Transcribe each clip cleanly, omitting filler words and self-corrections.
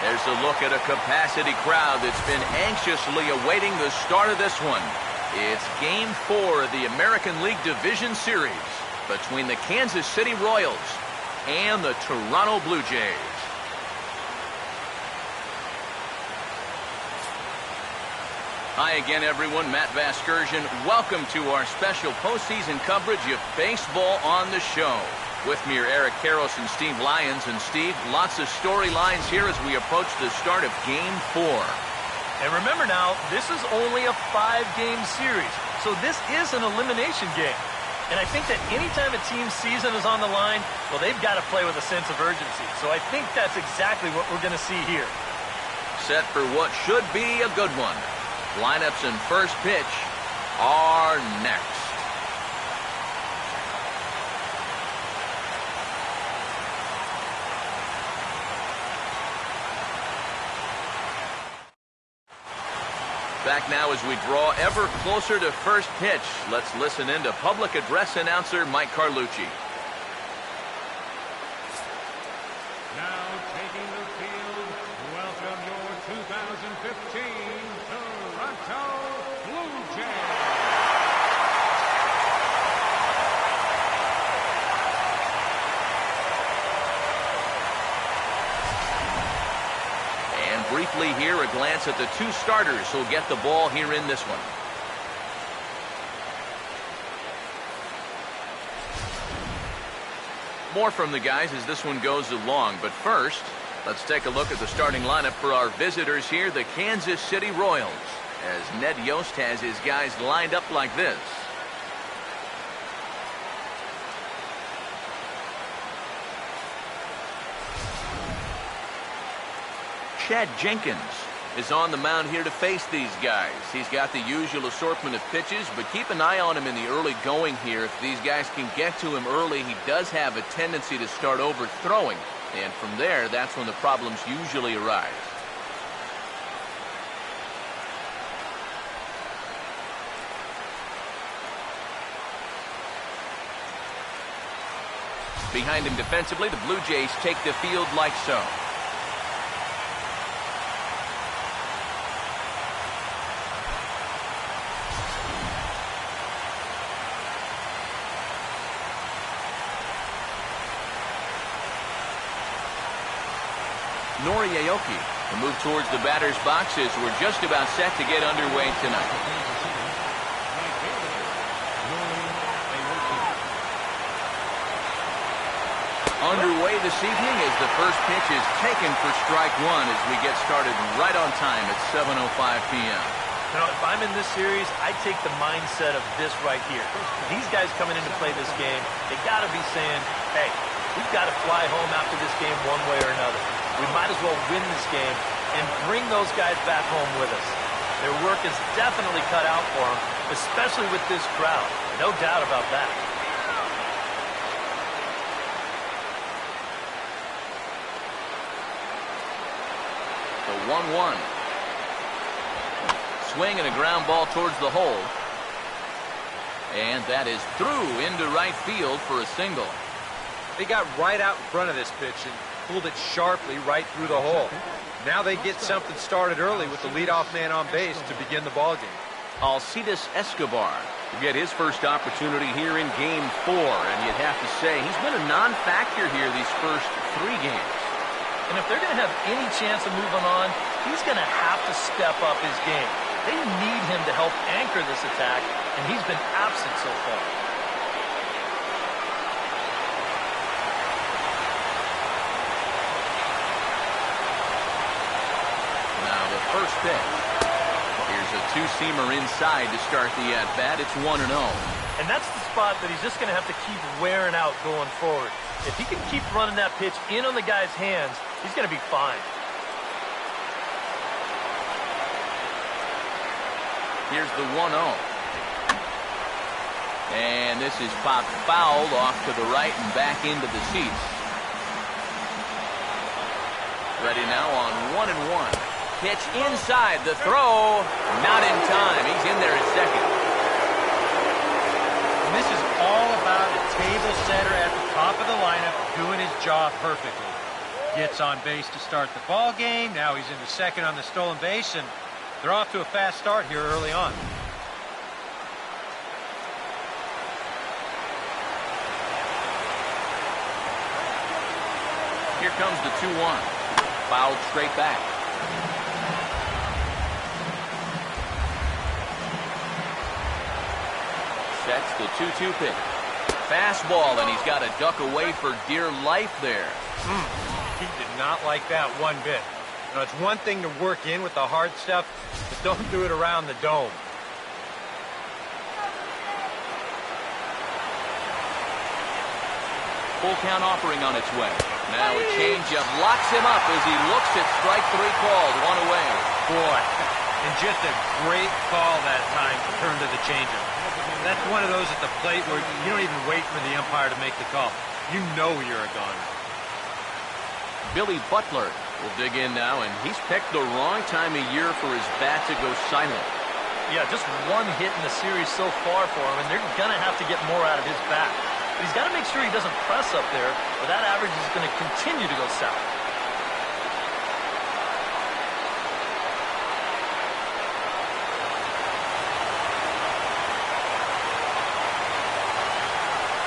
There's a look at a capacity crowd that's been anxiously awaiting the start of this one. It's Game 4 of the American League Division Series between the Kansas City Royals and the Toronto Blue Jays. Hi again, everyone. Matt Vasgersian. Welcome to our special postseason coverage of baseball on the show. With me are Eric Karros and Steve Lyons. And Steve, lots of storylines here as we approach the start of Game 4. And remember now, this is only a 5-game series, so this is an elimination game. And I think that anytime a team's season is on the line, well, they've got to play with a sense of urgency. So I think that's exactly what we're going to see here. Set for what should be a good one. Lineups and first pitch are next. Back now as we draw ever closer to first pitch. Let's listen in to public address announcer Mike Carlucci. Now taking the field, welcome your 2015 Toronto Blue Jays. Briefly here, a glance at the two starters who'll get the ball here in this one. More from the guys as this one goes along, but first, let's take a look at the starting lineup for our visitors here, the Kansas City Royals, as Ned Yost has his guys lined up like this. Chad Jenkins is on the mound here to face these guys. He's got the usual assortment of pitches, but keep an eye on him in the early going here. If these guys can get to him early, he does have a tendency to start overthrowing. And from there, that's when the problems usually arise. Behind him defensively, the Blue Jays take the field like so. Aoki will move towards the batter's boxes. We're just about set to get underway tonight. Underway this evening as the first pitch is taken for strike one as we get started right on time at 7:05 p.m. Now, if I'm in this series, I take the mindset of this right here. These guys coming in to play this game, they got to be saying, hey, we've got to fly home after this game one way or another. We might as well win this game and bring those guys back home with us. Their work is definitely cut out for them, especially with this crowd. No doubt about that. The 1-1. Swing and a ground ball towards the hole. And that is through into right field for a single. They got right out in front of this pitch and pulled it sharply right through the hole. Now they get something started early with the leadoff man on base to begin the ballgame. Alcides Escobar will get his first opportunity here in Game 4, and you'd have to say he's been a non-factor here these first 3 games. And if they're going to have any chance of moving on, he's going to have to step up his game. They need him to help anchor this attack, and he's been absent so far. First pitch. Here's a two-seamer inside to start the at-bat. It's 1-0. And that's the spot that he's just going to have to keep wearing out going forward. If he can keep running that pitch in on the guy's hands, he's going to be fine. Here's the 1-0. And this is popped foul off to the right and back into the seats. Ready now on 1-1. Pitch inside, the throw, not in time. He's in there at second. And this is all about a table setter at the top of the lineup doing his job perfectly. Gets on base to start the ball game. Now he's into second on the stolen base, and they're off to a fast start here early on. Here comes the 2-1. Fouled straight back. Sets the 2-2 pitch. Fastball, and he's got to duck away for dear life there. He did not like that one bit. You know, it's one thing to work in with the hard stuff, but don't do it around the dome. Full count offering on its way. Now a changeup locks him up as he looks at strike 3 called. 1 away. Boy, and just a great call that time to turn to the changeup. That's one of those at the plate where you don't even wait for the umpire to make the call. You know you're a goner. Billy Butler will dig in now, and he's picked the wrong time of year for his bat to go silent. Yeah, just one hit in the series so far for him, and they're going to have to get more out of his bat. But he's got to make sure he doesn't press up there, or that average is going to continue to go south.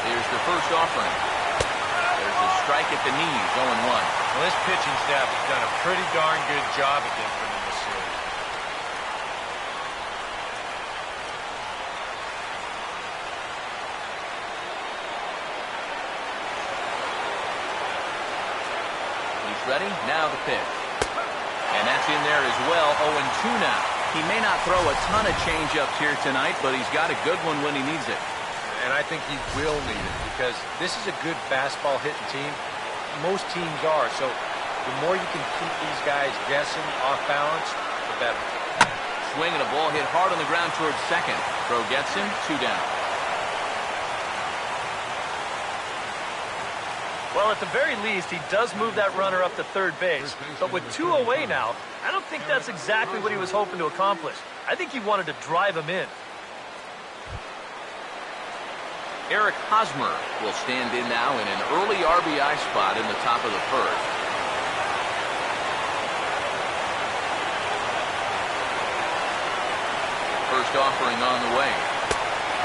Here's the first offering. There's a strike at the knees, 0-1. Well, this pitching staff has done a pretty darn good job against him in this series. He's ready. Now the pitch. And that's in there as well. 0-2 now. He may not throw a ton of changeups here tonight, but he's got a good one when he needs it. And I think he will need it because this is a good fastball hitting team. Most teams are. So the more you can keep these guys guessing off balance, the better. Swing and a ball hit hard on the ground towards second. Throw gets him. 2 down. Well, at the very least, he does move that runner up to third base. But with 2 away now, I don't think that's exactly what he was hoping to accomplish. I think he wanted to drive him in. Eric Hosmer will stand in now in an early RBI spot in the top of the first. First offering on the way.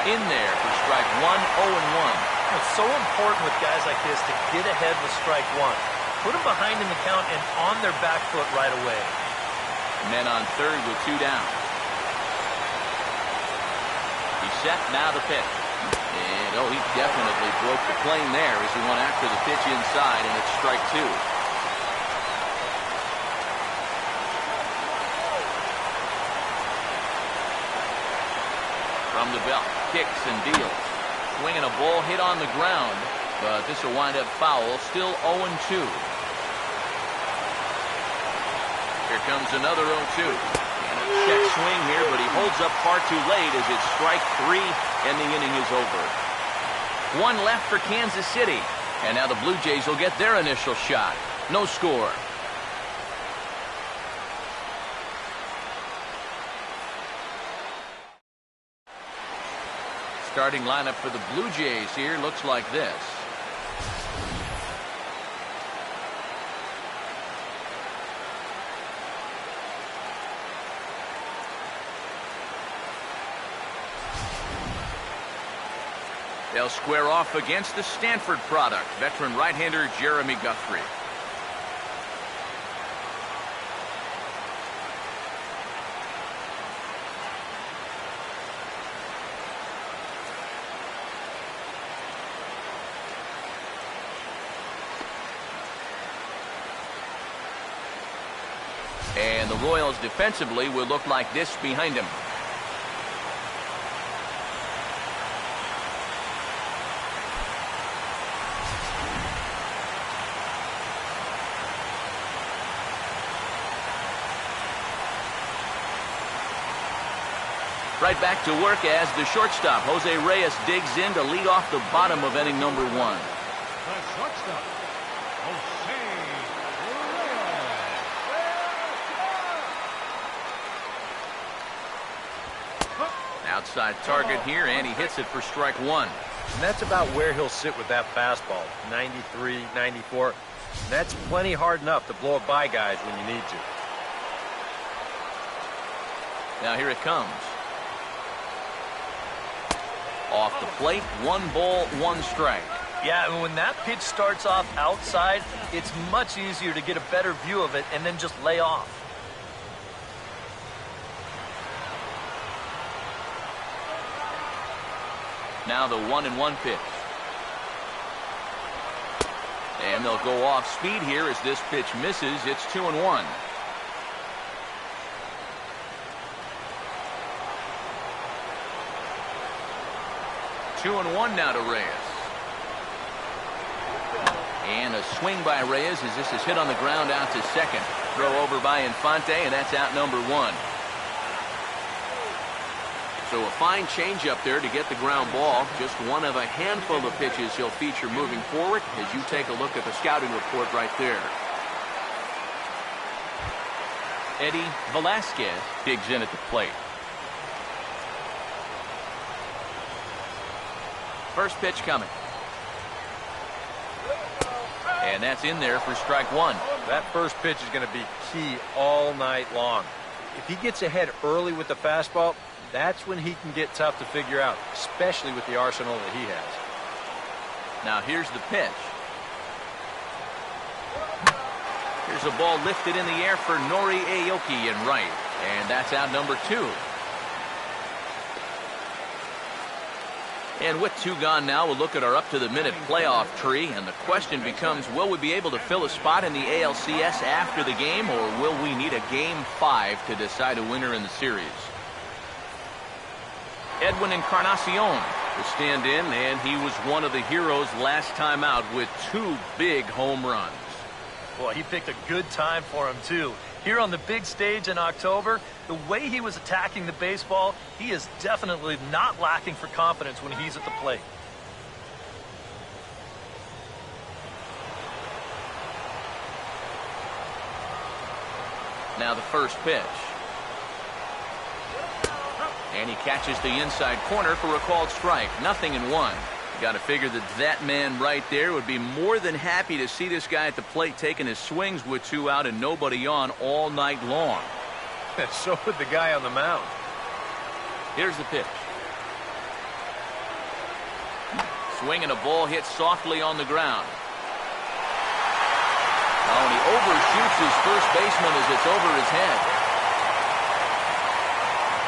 In there for strike 1, 0-1. It's so important with guys like this to get ahead with strike 1. Put them behind in the count and on their back foot right away. Men on third with 2 down. He's set, now the pitch. And, he definitely broke the plane there as he went after the pitch inside, and it's strike 2. From the belt, kicks and deals. Swinging a ball hit on the ground, but this will wind up foul. Still 0-2. Here comes another 0-2. And a check swing here, but he holds up far too late as it's strike 3, and the inning is over. 1 left for Kansas City, and now the Blue Jays will get their initial shot. No score. Starting lineup for the Blue Jays here looks like this. They'll square off against the Stanford product, veteran right-hander Jeremy Guthrie. And the Royals defensively will look like this behind him. Right back to work as the shortstop, Jose Reyes, digs in to lead off the bottom of inning number 1. The shortstop, Jose Reyes. Outside target here, and he hits it for strike 1. And that's about where he'll sit with that fastball, 93, 94. And that's plenty hard enough to blow it by guys when you need to. Now here it comes. Off the plate, 1 ball, 1 strike. Yeah, and when that pitch starts off outside, it's much easier to get a better view of it and then just lay off. Now the 1-1 pitch. And they'll go off speed here as this pitch misses. It's 2-1. Two and one now to Reyes. And a swing by Reyes as this is hit on the ground out to second. Throw over by Infante, and that's out number 1. So a fine changeup there to get the ground ball. Just one of a handful of pitches he'll feature moving forward as you take a look at the scouting report right there. Eddie Velasquez digs in at the plate. First pitch coming. And that's in there for strike 1. That first pitch is going to be key all night long. If he gets ahead early with the fastball, that's when he can get tough to figure out, especially with the arsenal that he has. Now here's the pitch. Here's a ball lifted in the air for Nori Aoki in right. And that's out number 2. And with 2 gone now, we'll look at our up-to-the-minute playoff tree. And the question becomes, will we be able to fill a spot in the ALCS after the game, or will we need a Game 5 to decide a winner in the series? Edwin Encarnacion will stand in, and he was one of the heroes last time out with 2 big home runs. Boy, he picked a good time for him, too. Here on the big stage in October, the way he was attacking the baseball, he is definitely not lacking for confidence when he's at the plate. Now the first pitch. And he catches the inside corner for a called strike. 0-1. Got to figure that man right there would be more than happy to see this guy at the plate taking his swings with 2 out and nobody on all night long. So would the guy on the mound. Here's the pitch. Swing and a ball hit softly on the ground. Oh, and he overshoots his first baseman as it's over his head.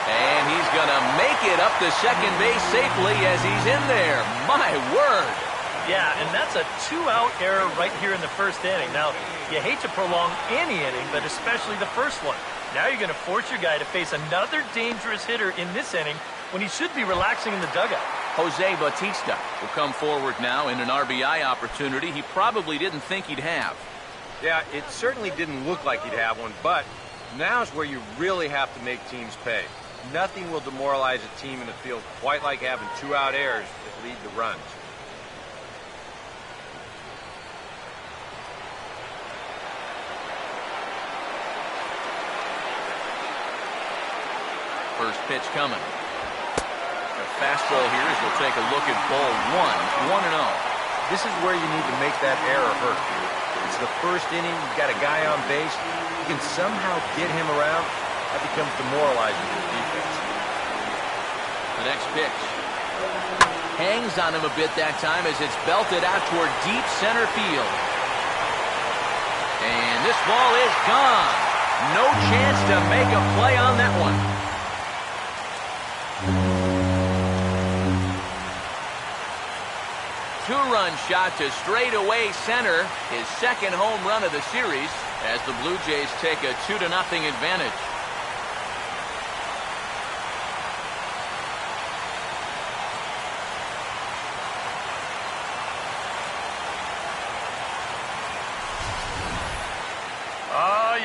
And he's going to make it up to second base safely as he's in there. My word. Yeah, and that's a 2-out error right here in the first inning. Now, you hate to prolong any inning, but especially the first one. Now you're going to force your guy to face another dangerous hitter in this inning when he should be relaxing in the dugout. Jose Bautista will come forward now in an RBI opportunity he probably didn't think he'd have. Yeah, it certainly didn't look like he'd have one, but now's where you really have to make teams pay. Nothing will demoralize a team in the field quite like having 2-out errors that lead to runs. First pitch coming. A fastball here as we'll take a look at ball 1. 1-0. This is where you need to make that error hurt. It's the first inning. You've got a guy on base. You can somehow get him around. That becomes demoralizing to the defense. The next pitch. Hangs on him a bit that time as it's belted out toward deep center field. And this ball is gone. No chance to make a play on that one. Two-run shot to straightaway center. His second home run of the series as the Blue Jays take a 2-0 advantage.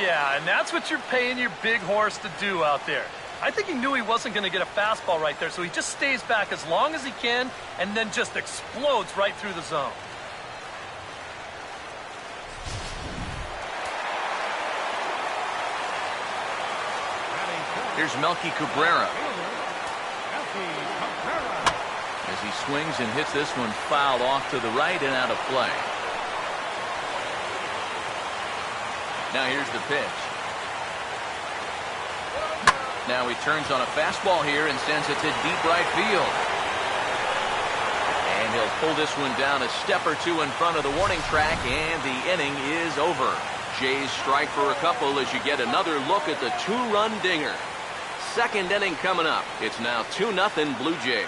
Yeah, and that's what you're paying your big horse to do out there. I think he knew he wasn't going to get a fastball right there, so he just stays back as long as he can and then just explodes right through the zone. Here's Melky Cabrera. As he swings and hits this one foul off to the right and out of play. Now here's the pitch. Now he turns on a fastball here and sends it to deep right field. And he'll pull this one down a step or two in front of the warning track, and the inning is over. Jays strike for a couple as you get another look at the two-run dinger. Second inning coming up. It's now 2-0 Blue Jays.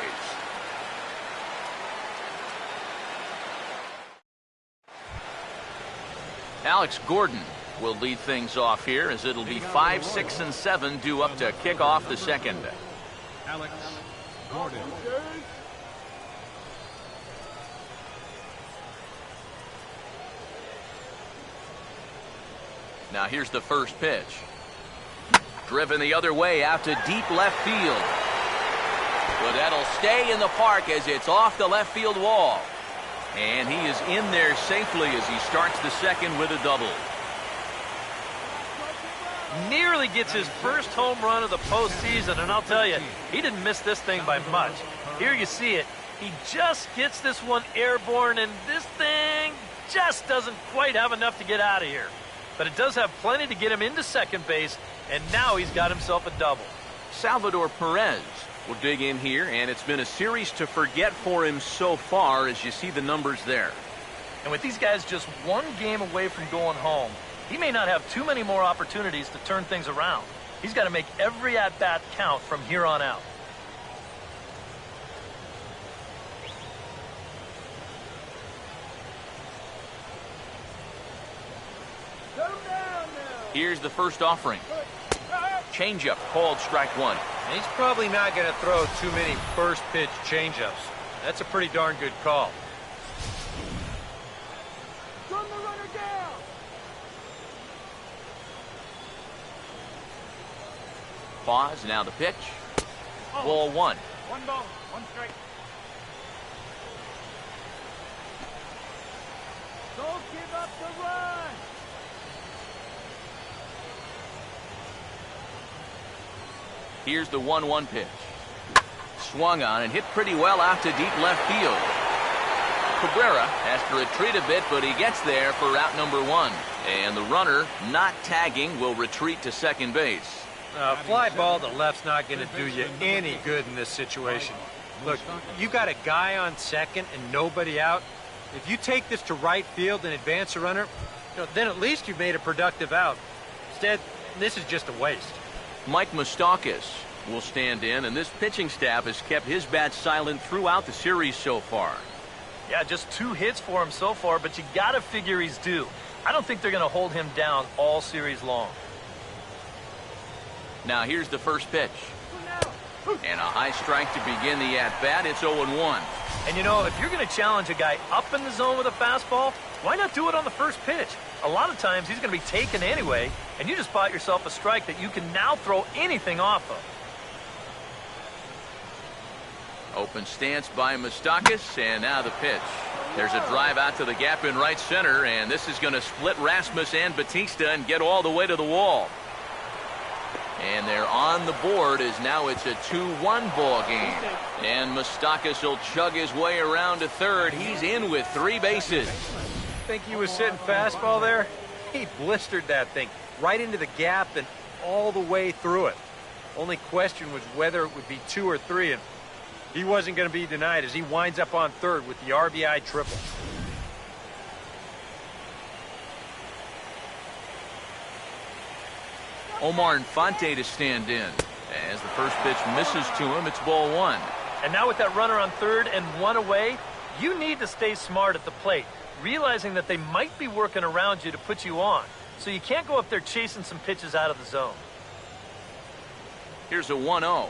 Alex Gordon will lead things off here as it'll be 5, 6, and 7 due up to kick off the second. Alex Gordon. Now here's the first pitch. Driven the other way out to deep left field. But that'll stay in the park as it's off the left field wall. And he is in there safely as he starts the second with a double. Nearly gets his first home run of the postseason, and I'll tell you, he didn't miss this thing by much. Here you see it. He just gets this one airborne, and this thing just doesn't quite have enough to get out of here. But it does have plenty to get him into second base, and now he's got himself a double. Salvador Perez will dig in here, and it's been a series to forget for him so far as you see the numbers there. And with these guys just one game away from going home, he may not have too many more opportunities to turn things around. He's got to make every at-bat count from here on out. Here's the first offering. Changeup called strike one. And he's probably not going to throw too many first pitch changeups. That's a pretty darn good call. Run the runner down. Pause, now the pitch. Ball one. One ball, one strike. Don't give up the run. Here's the 1-1 pitch. Swung on and hit pretty well out to deep left field. Cabrera has to retreat a bit, but he gets there for out number one. And the runner, not tagging, will retreat to second base. Fly ball to left's not going to do you any good in this situation. Look, you got a guy on second and nobody out. If you take this to right field and advance a runner, then at least you've made a productive out. Instead, this is just a waste. Mike Moustakas will stand in, and this pitching staff has kept his bat silent throughout the series so far. Yeah, just 2 hits for him so far, but you got to figure he's due. I don't think they're going to hold him down all series long. Now here's the first pitch. And a high strike to begin the at-bat. It's 0-1. And you know, if you're going to challenge a guy up in the zone with a fastball, why not do it on the first pitch? A lot of times he's going to be taken anyway, and you just bought yourself a strike that you can now throw anything off of. Open stance by Moustakas, and now the pitch. There's a drive out to the gap in right center, and this is going to split Rasmus and Batista and get all the way to the wall. And they're on the board as now it's a 2-1 ball game. And Moustakas will chug his way around to third. He's in with 3 bases. Think he was sitting fastball there? He blistered that thing right into the gap and all the way through it. Only question was whether it would be 2 or 3, and he wasn't going to be denied as he winds up on third with the RBI triple. Omar Infante to stand in. As the first pitch misses to him, it's ball one. And now with that runner on third and 1 away, you need to stay smart at the plate, realizing that they might be working around you to put you on. So you can't go up there chasing some pitches out of the zone. Here's a 1-0.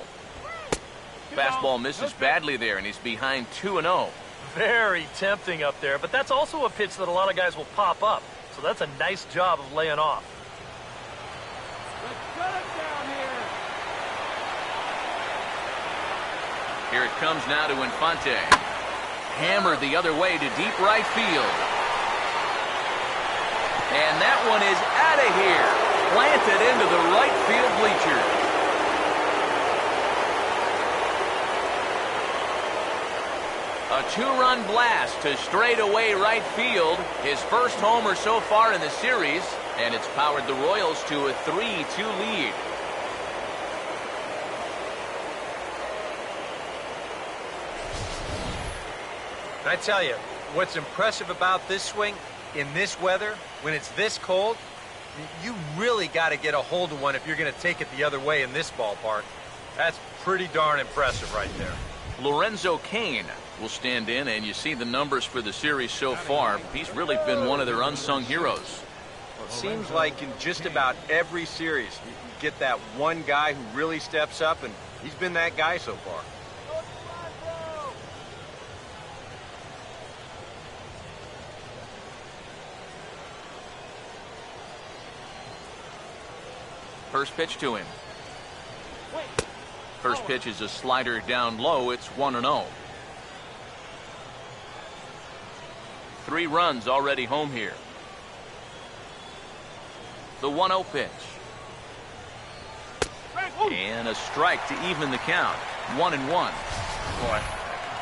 Fastball misses badly there, and he's behind 2-0. Very tempting up there, but that's also a pitch that a lot of guys will pop up. So that's a nice job of laying off. Let's shut it down here. Here it comes now to Infante. Hammered the other way to deep right field. And that one is out of here. Planted into the right field bleachers. A 2-run blast to straightaway right field. His first homer so far in the series. And it's powered the Royals to a 3-2 lead. I tell you, what's impressive about this swing in this weather, when it's this cold, you really got to get a hold of one if you're going to take it the other way in this ballpark. That's pretty darn impressive right there. Lorenzo Cain will stand in, and you see the numbers for the series so far. He's really been one of their unsung heroes. Well, it seems like in just about every series, you get that one guy who really steps up, and he's been that guy so far. First pitch to him. First pitch is a slider down low. It's 1-0. 3 runs already home here. The 1-0 pitch. And a strike to even the count. 1-1. Boy,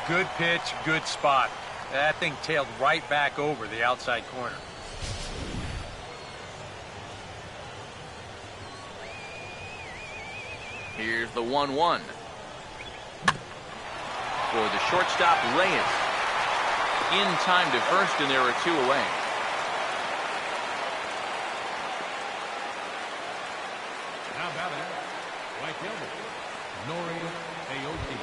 good pitch, good spot. That thing tailed right back over the outside corner. Here's the 1-1. For the shortstop, Reyes. In time to first, and there are 2 away. Now batting, right fielder, Nori Aoki.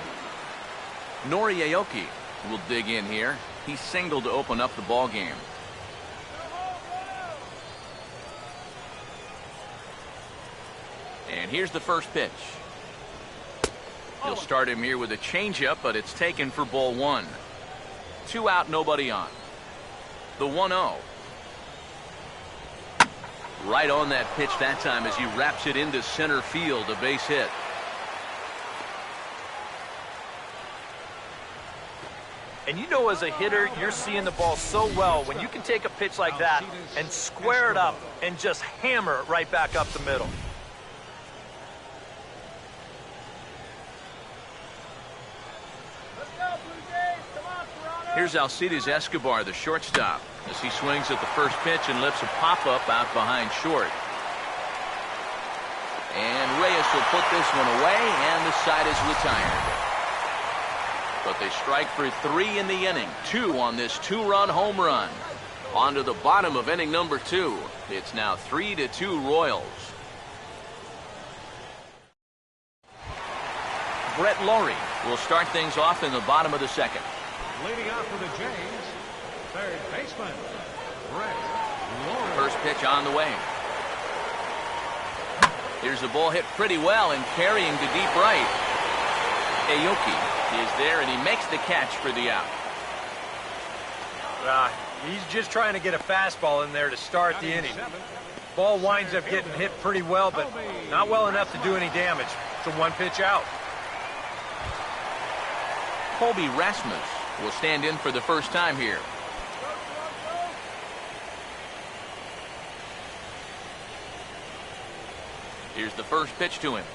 Nori Aoki will dig in here. He singled to open up the ball game. And here's the first pitch. He'll start him here with a changeup, but it's taken for ball 1. 2 out, nobody on. The 1-0. Right on that pitch that time as he wraps it into center field, a base hit. And you know, as a hitter, you're seeing the ball so well when you can take a pitch like that and square it up and just hammer it right back up the middle. Here's Alcides Escobar, the shortstop, as he swings at the first pitch and lifts a pop-up out behind short. And Reyes will put this one away, and the side is retired. But they strike for 3 in the inning, 2 on this 2-run home run. On to the bottom of inning number 2. It's now 3-2 Royals. Brett Lawrie will start things off in the bottom of the second. Leading off for the Jays, third baseman, Brett Lawrie. First pitch on the way. Here's the ball hit pretty well and carrying to deep right. Aoki is there, and he makes the catch for the out. He's just trying to get a fastball in there to start the inning. Ball winds up getting hit pretty well, but not well enough to do any damage. It's a 1-pitch out. Colby Rasmus will stand in for the first time here. Here's the first pitch to him.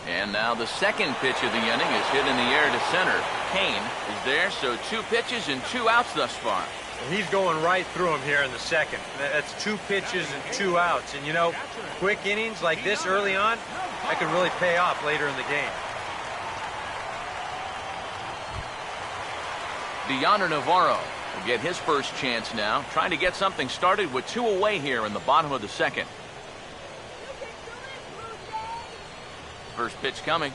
And now the second pitch of the inning is hit in the air to center. Cain is there, so 2 pitches and 2 outs thus far. And he's going right through him here in the second. That's 2 pitches and 2 outs. And, you know, quick innings like this early on, that could really pay off later in the game. Deoner Navarro will get his first chance now, trying to get something started with 2 away here in the bottom of the second. First pitch coming.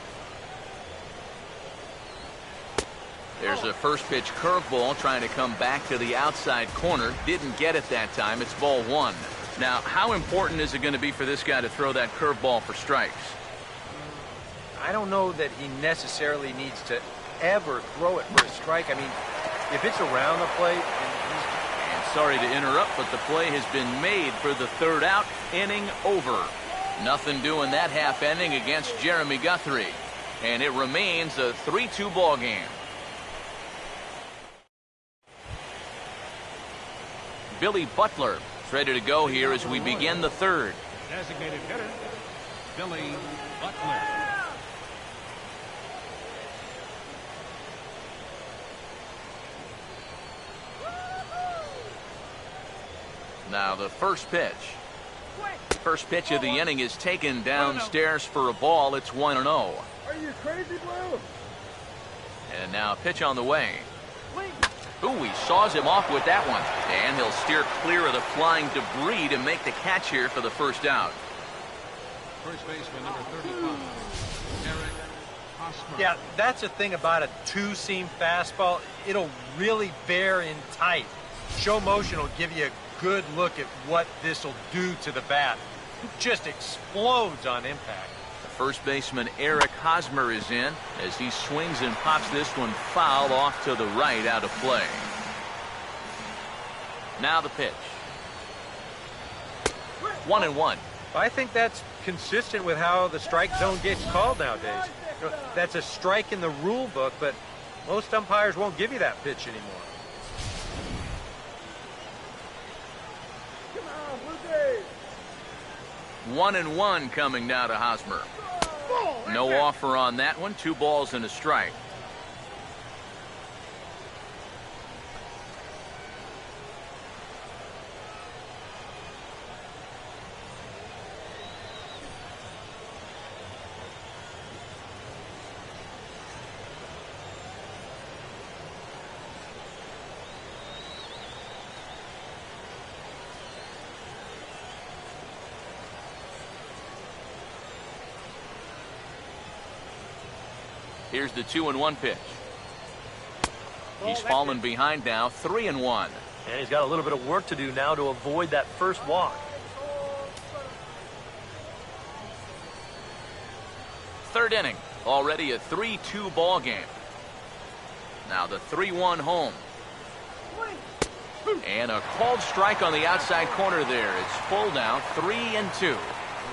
There's a first pitch curveball trying to come back to the outside corner. Didn't get it that time. It's ball 1. Now, how important is it going to be for this guy to throw that curveball for strikes? I don't know that he necessarily needs to ever throw it for a strike. I mean, if it's around the plate, and sorry to interrupt, but the play has been made for the 3rd out. Inning over. Nothing doing that half inning against Jeremy Guthrie, and it remains a 3-2 ball game. Billy Butler is ready to go here as we begin the 3rd. Designated hitter, Billy Butler. Now the first pitch. First pitch of the inning is taken downstairs for a ball. It's 1-0. Are you crazy, Blue? And now pitch on the way. Ooh, he saws him off with that one. And he'll steer clear of the flying debris to make the catch here for the first out. First baseman number 35, Eric Hosmer. Yeah, that's the thing about a two-seam fastball. It'll really bear in tight. Show motion will give you a good look at what this will do to the bat. It just explodes on impact. First baseman Eric Hosmer is in as he swings and pops this one foul off to the right, out of play. Now the pitch. 1-1. I think that's consistent with how the strike zone gets called nowadays. That's a strike in the rule book, but most umpires won't give you that pitch anymore. Come on, Blue Jays. 1-1 coming now to Hosmer. No offer on that one. 2 balls and a strike. Here's the 2-1 pitch. He's fallen behind now, 3-1. And he's got a little bit of work to do now to avoid that first walk. Third inning, already a 3-2 ball game. Now the 3-1 home. And a called strike on the outside corner there. It's full now, 3-2. Well,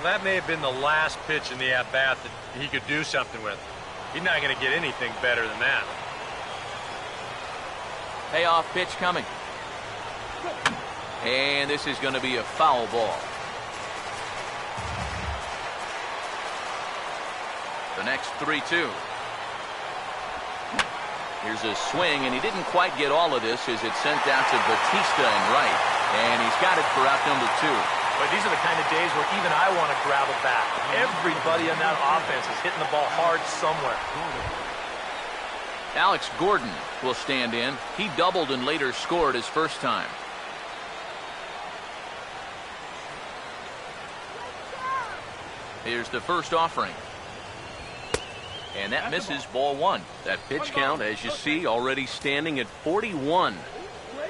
that may have been the last pitch in the at-bat that he could do something with. He's not going to get anything better than that. Payoff pitch coming. And this is going to be a foul ball. The next 3-2. Here's a swing, and he didn't quite get all of this as it's sent out to Batista in right. And he's got it for out number 2. But these are the kind of days where even I want to grab a bat. Everybody on that offense is hitting the ball hard somewhere. Alex Gordon will stand in. He doubled and later scored his first time. Here's the first offering. And that misses, ball 1. That pitch count, as you see, already standing at 41.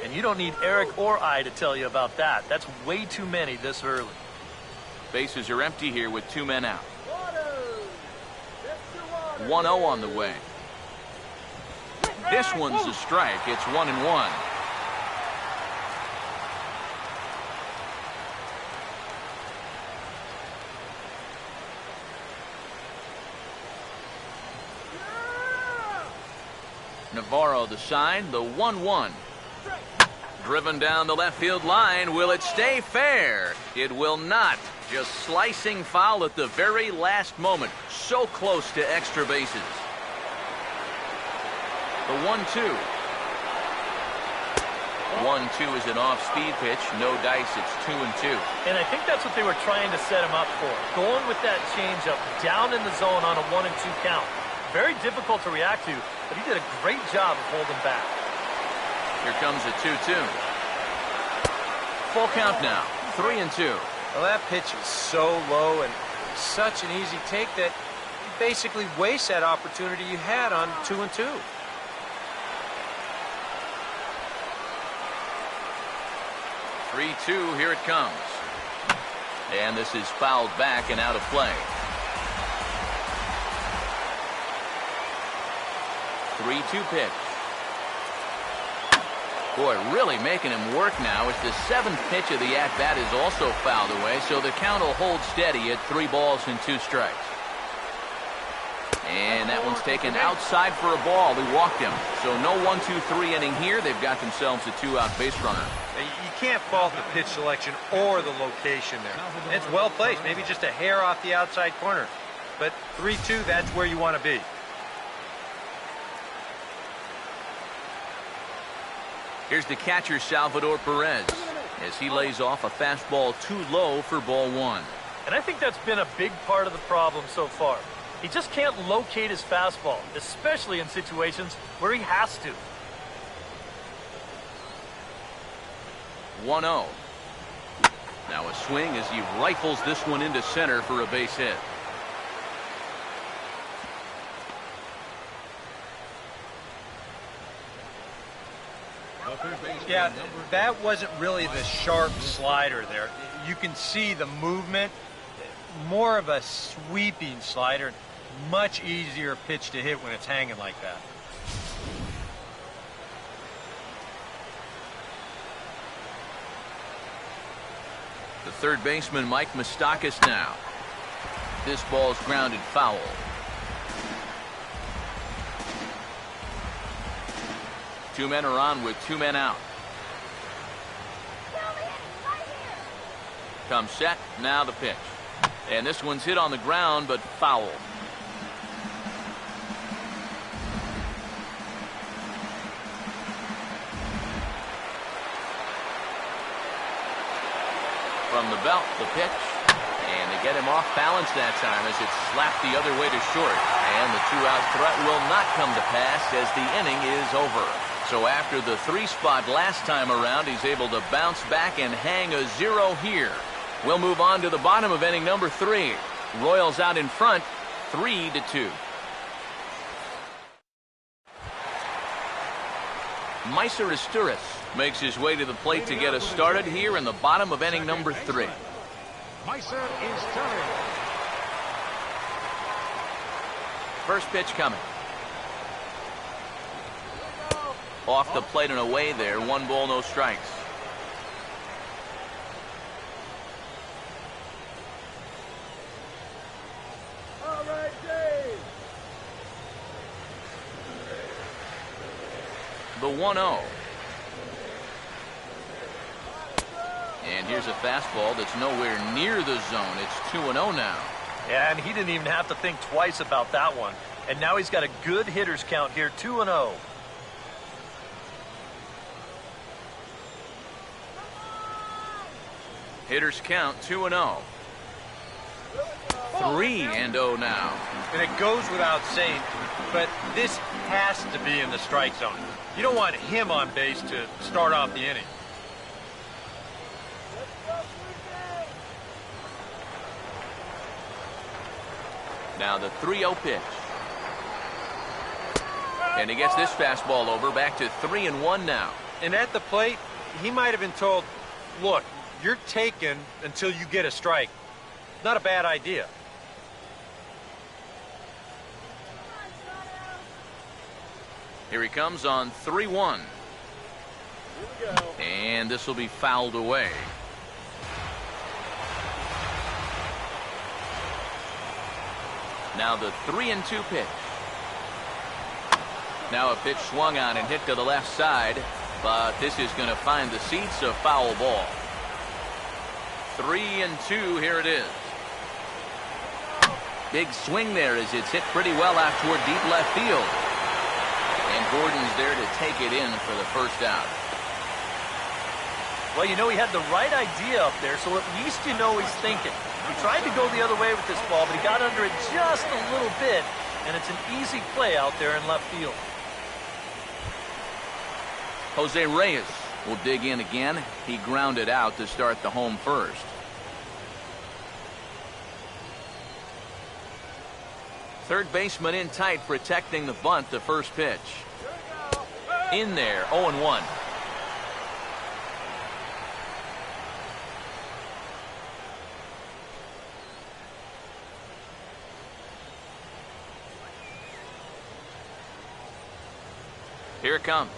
And you don't need Eric or I to tell you about that. That's way too many this early. Bases are empty here with 2 men out. 1-0 on the way. This one's a strike. It's 1-1. Navarro the sign, the 1-1. Driven down the left field line. Will it stay fair? It will not. Just slicing foul at the very last moment. So close to extra bases. The 1-2. 1-2 is an off-speed pitch. No dice. It's 2-2. And I think that's what they were trying to set him up for. Going with that changeup down in the zone on a 1-2 count. Very difficult to react to, but he did a great job of holding back. Here comes a 2-2. Full count now. 3-2. Well, that pitch is so low and such an easy take that you basically waste that opportunity you had on 2-2. Here it comes. And this is fouled back and out of play. 3-2 pitch. Boy, really making him work now as the 7th pitch of the at-bat is also fouled away, so the count will hold steady at 3 balls and 2 strikes. And that one's taken outside for a ball. He walked him. So no 1-2-3 inning here. They've got themselves a 2-out base runner. You can't fault the pitch selection or the location there. It's well placed, maybe just a hair off the outside corner. But 3-2, that's where you want to be. Here's the catcher, Salvador Perez. as he lays off a fastball too low for ball one. And I think that's been a big part of the problem so far. He just can't locate his fastball, especially in situations where he has to. 1-0. Now a swing as he rifles this one into center for a base hit. Yeah, that wasn't really the sharp slider there. You can see the movement, more of a sweeping slider, much easier pitch to hit when it's hanging like that. The third baseman, Mike Moustakas, now. This ball's grounded foul. Two men are on with two men out. Comes set, now the pitch. And this one's hit on the ground, but foul. From the belt, the pitch. And they get him off balance that time as it's slapped the other way to short. And the two-out threat will not come to pass as the inning is over. So after the 3 spot last time around, he's able to bounce back and hang a 0 here. We'll move on to the bottom of inning number 3. Royals out in front, 3-2. Meiser Asturias makes his way to the plate to get us started here in the bottom of inning number 3. Meiser Asturias. First pitch coming. Off the plate and away there. 1 ball, no strikes. All right, Dave. The 1-0. And here's a fastball that's nowhere near the zone. It's 2-0 now. Yeah, and he didn't even have to think twice about that one. And now he's got a good hitter's count here, 2-0. Hitters count 2-0. 3-0 now. And it goes without saying, but this has to be in the strike zone. You don't want him on base to start off the inning. Now the 3-0 pitch. And he gets this fastball over, back to 3-1 now. And at the plate, he might have been told, look, you're taken until you get a strike. Not a bad idea. Here he comes on 3-1. And this will be fouled away. Now the 3-2 pitch. Now a pitch swung on and hit to the left side, but this is going to find the seats, a foul ball. 3-2, here it is. Big swing there as it's hit pretty well out toward deep left field. And Gordon's there to take it in for the first out. Well, you know, he had the right idea up there, so at least you know he's thinking. He tried to go the other way with this ball, but he got under it just a little bit, and it's an easy play out there in left field. Jose Reyes will dig in again. He grounded out to start the home first. Third baseman in tight, protecting the bunt, the first pitch. In there, 0-1. Here it comes.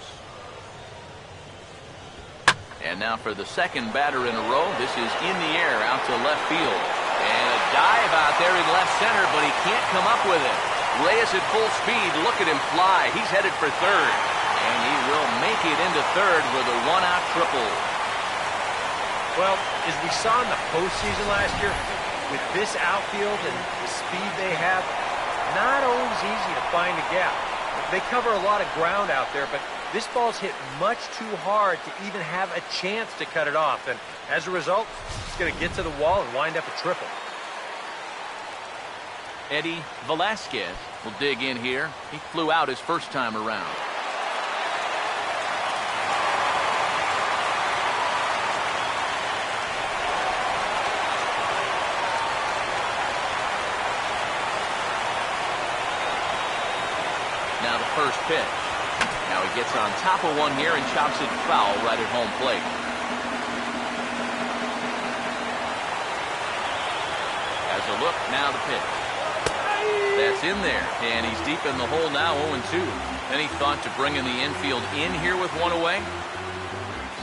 And now for the second batter in a row. This is in the air out to left field. And a dive out there in left center, but he can't come up with it. Reyes at full speed. Look at him fly. He's headed for third. And he will make it into third with a one-out triple. Well, as we saw in the postseason last year, with this outfield and the speed they have, not always easy to find a gap. They cover a lot of ground out there, but This ball's hit much too hard to even have a chance to cut it off. And as a result, it's going to get to the wall and wind up a triple. Eddie Velasquez will dig in here. He flew out his first time around. Now the first pitch. Now he gets on top of one here and chops it foul right at home plate. Has a look, now the pitch. That's in there, and he's deep in the hole now, 0-2. Any thought to bringing the infield in here with one away?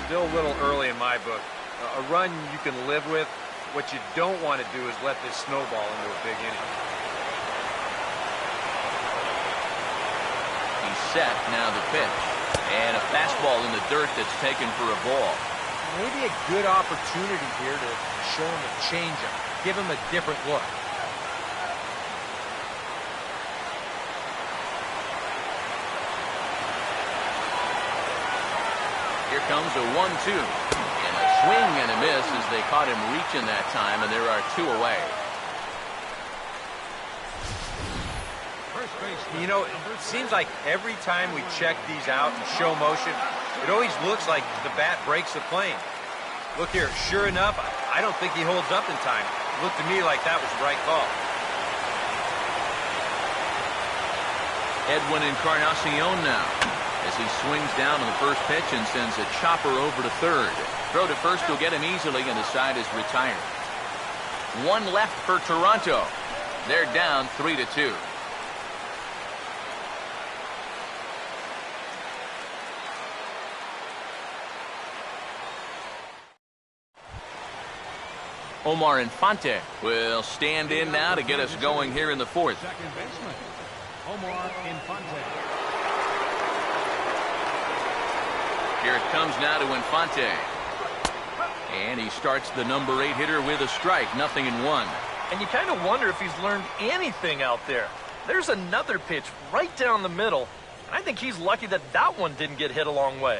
Still a little early in my book. A run you can live with. What you don't want to do is let this snowball into a big inning. He's set, now the pitch. And a fastball in the dirt that's taken for a ball. Maybe a good opportunity here to show him a changeup. Give him a different look. Here comes a 1-2. And a swing and a miss as they caught him reaching that time, and there are two away. You know, it seems like every time we check these out and show motion, it always looks like the bat breaks the plane. Look here, sure enough, I don't think he holds up in time. It looked to me like that was the right call. Edwin Encarnacion now, as he swings down on the first pitch and sends a chopper over to third. Throw to first will get him easily, and the side is retired. One left for Toronto. They're down 3-2. Omar Infante will stand in now to get us going here in the fourth. Second baseman, Omar Infante. Here it comes now to Infante. And he starts the number 8 hitter with a strike, 0-1. And you kind of wonder if he's learned anything out there. There's another pitch right down the middle, and I think he's lucky that that one didn't get hit a long way.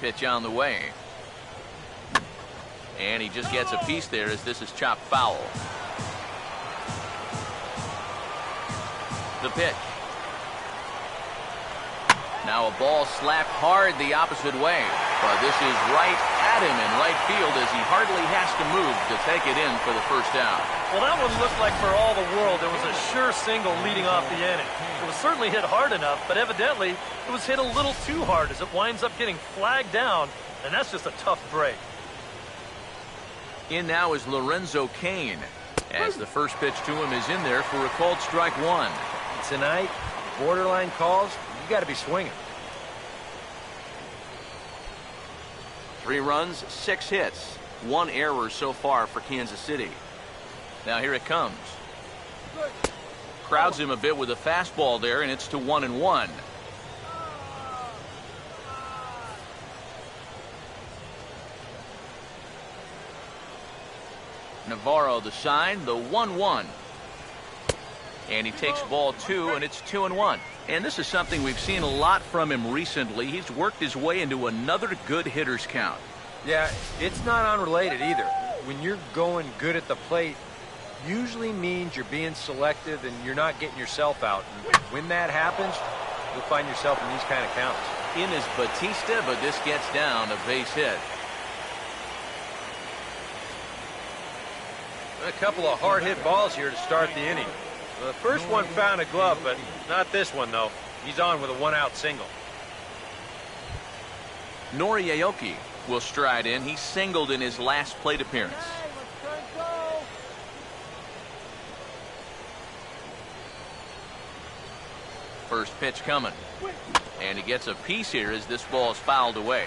Pitch on the way. And he just gets a piece there as this is chopped foul. The pitch. Now a ball slapped hard the opposite way. But this is right at him in right field as he hardly has to move to take it in for the first out. Well, that one looked like for all the world it was a sure single leading off the inning. It was certainly hit hard enough, but evidently it was hit a little too hard as it winds up getting flagged down, and that's just a tough break. In now is Lorenzo Cain, as the first pitch to him is in there for a called strike one. Tonight, borderline calls, you got to be swinging. 3 runs, 6 hits, 1 error so far for Kansas City. Now here it comes. Crowds him a bit with a fastball there, and it's to 1-1. Navarro the sign, the 1-1. And he takes ball 2, and it's 2-1. And this is something we've seen a lot from him recently. He's worked his way into another good hitter's count. Yeah, it's not unrelated either. When you're going good at the plate, usually means you're being selective and you're not getting yourself out. And when that happens, you'll find yourself in these kind of counts. In is Batista, but this gets down a base hit. A couple of hard-hit balls here to start the inning. The first one found a glove, but not this one, though. He's on with a one-out single. Nori Aoki will stride in. He singled in his last plate appearance. First pitch coming. And he gets a piece here as this ball is fouled away.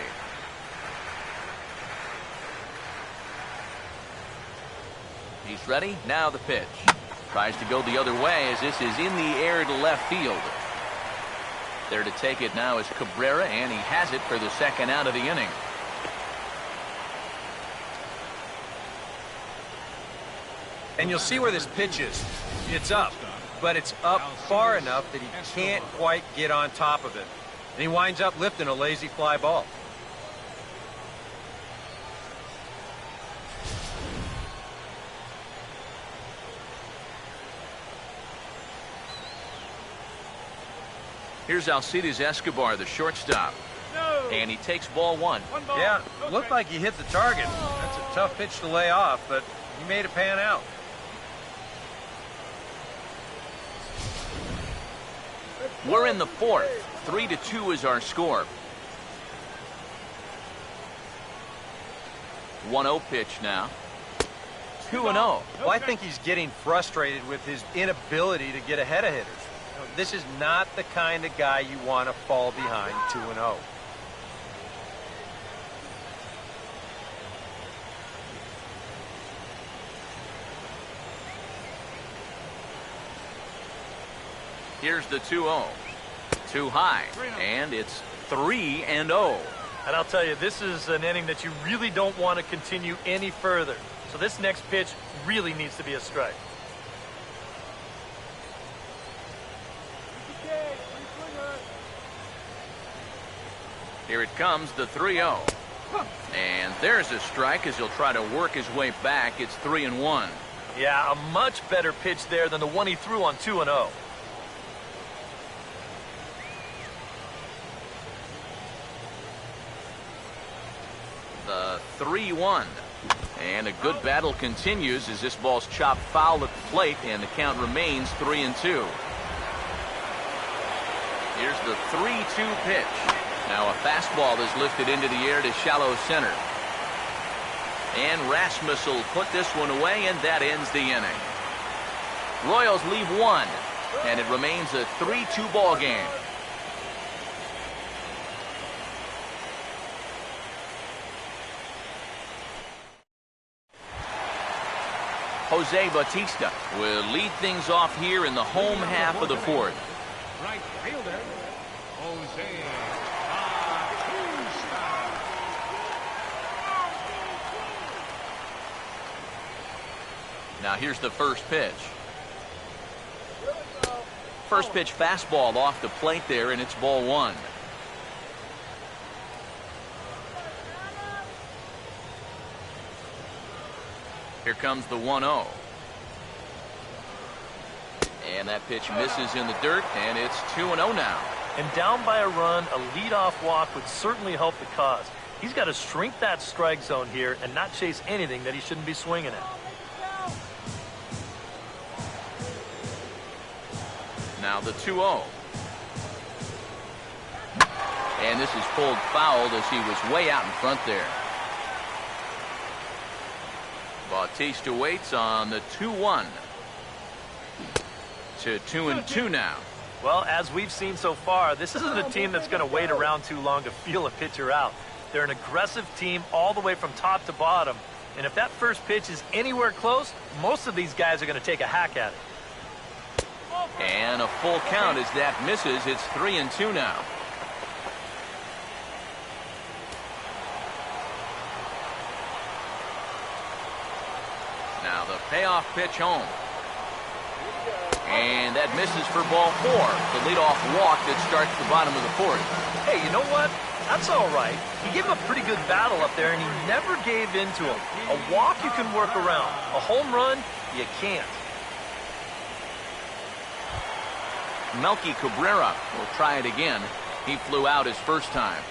He's ready. Now the pitch. Tries to go the other way as this is in the air to left field. There to take it now is Cabrera, and he has it for the second out of the inning. And you'll see where this pitch is. It's up. but it's up far enough that he can't quite get on top of it. And he winds up lifting a lazy fly ball. Here's Alcides Escobar, the shortstop. No. And he takes ball one. Ball. Yeah, looked like he hit the target. That's a tough pitch to lay off, but he made it pan out. We're in the fourth. 3-2 is our score. 1-0 pitch now. 2-0. Well, I think he's getting frustrated with his inability to get ahead of hitters. This is not the kind of guy you want to fall behind 2-0. Here's the 2-0. Too high, and it's 3-0. And I'll tell you, this is an inning that you really don't want to continue any further. So this next pitch really needs to be a strike. Here it comes, the 3-0. And there's a strike as he'll try to work his way back. It's 3-1. Yeah, a much better pitch there than the one he threw on 2-0. The 3-1. And a good battle continues as this ball's chopped foul at the plate, and the count remains 3-2. Here's the 3-2 pitch. Now a fastball is lifted into the air to shallow center. And Rasmus will put this one away, and that ends the inning. Royals leave one, and it remains a 3-2 ball game. Jose Bautista will lead things off here in the home half of the fourth. Right fielder, Jose Bautista. Now here's the first pitch. First pitch fastball off the plate there, and it's ball one. Here comes the 1-0. And that pitch misses in the dirt, and it's 2-0 now. And down by a run, a leadoff walk would certainly help the cause. He's got to shrink that strike zone here and not chase anything that he shouldn't be swinging at. Now the 2-0. And this is pulled foul as he was way out in front there. Bautista waits on the 2-1. To 2-2 now. Well, as we've seen so far, this isn't a team that's going to wait around too long to feel a pitcher out. They're an aggressive team all the way from top to bottom. And if that first pitch is anywhere close, most of these guys are going to take a hack at it. And a full count as that misses. It's 3-2 now. Now the payoff pitch home. And that misses for ball four. The leadoff walk that starts the bottom of the fourth. Hey, you know what? That's all right. He gave him a pretty good battle up there, and he never gave in to him. A walk you can work around. A home run, you can't. Melky Cabrera will try it again. He flew out his first time.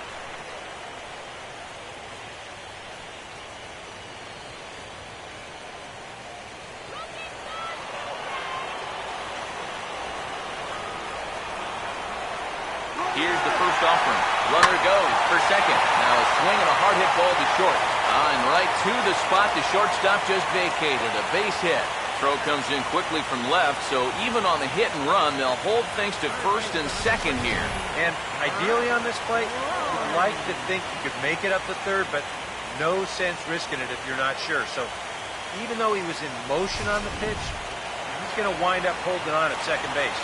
Here's the first offering. Runner goes for second. Now a swing and a hard hit ball to short. And right to the spot the shortstop just vacated. A base hit. Throw comes in quickly from left, so even on the hit and run, they'll hold things to first and second here. And ideally on this play, you'd like to think you could make it up to third, but no sense risking it if you're not sure. So even though he was in motion on the pitch, he's going to wind up holding on at second base.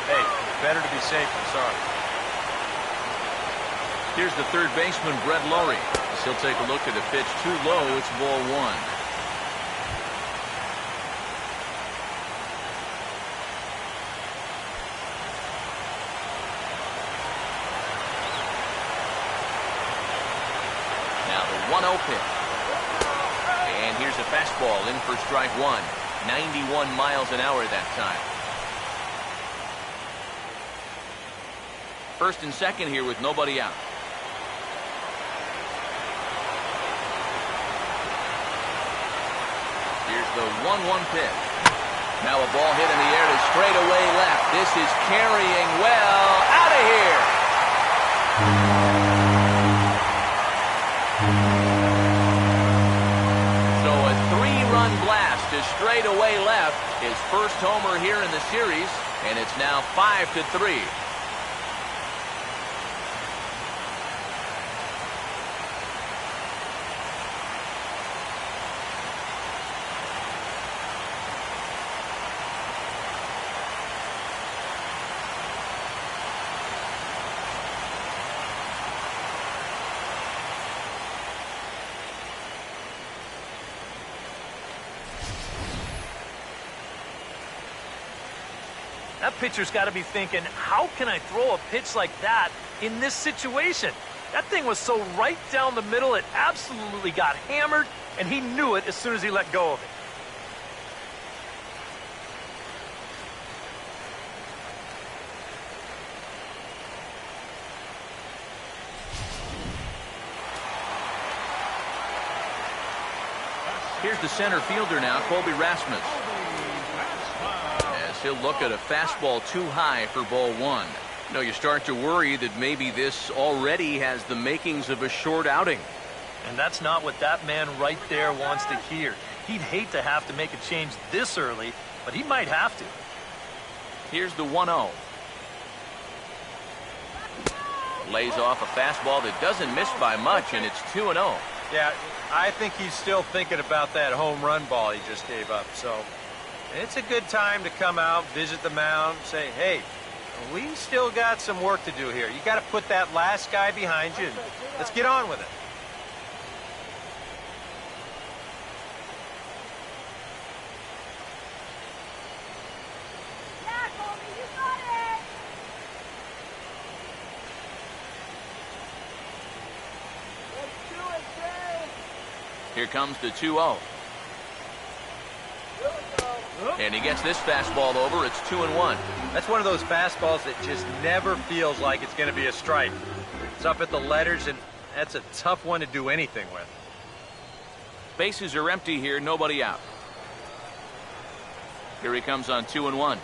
Hey, better to be safe than sorry. Here's the third baseman, Brett Lowry. As he'll take a look at a pitch too low. It's ball one. the 1-0 pitch. And here's a fastball in for strike one. 91 miles an hour that time. First and second here with nobody out. Here's the 1-1 pitch. Now a ball hit in the air to straightaway left. This is carrying well. Out of here. So a 3-run blast to straightaway left. His first homer here in the series, and it's now 5-3. That pitcher's got to be thinking, how can I throw a pitch like that in this situation? That thing was so right down the middle, it absolutely got hammered, and he knew it as soon as he let go of it. Here's the center fielder now, Colby Rasmus. As he'll look at a fastball too high for ball one. You know, you start to worry that maybe this already has the makings of a short outing. And that's not what that man right there wants to hear. He'd hate to have to make a change this early, but he might have to. Here's the 1-0. Lays off a fastball that doesn't miss by much, and it's 2-0. Yeah, I think he's still thinking about that home run ball he just gave up. So it's a good time to come out, visit the mound, say, hey, we still got some work to do here. You got to put that last guy behind you. Let's get on with it. Yeah, Colby, you got it. Let's do it, Jay. Here comes the 2-0. And he gets this fastball over. It's 2-1. That's one of those fastballs that just never feels like it's going to be a strike. It's up at the letters, and that's a tough one to do anything with. Bases are empty here, nobody out. Here he comes on 2-1.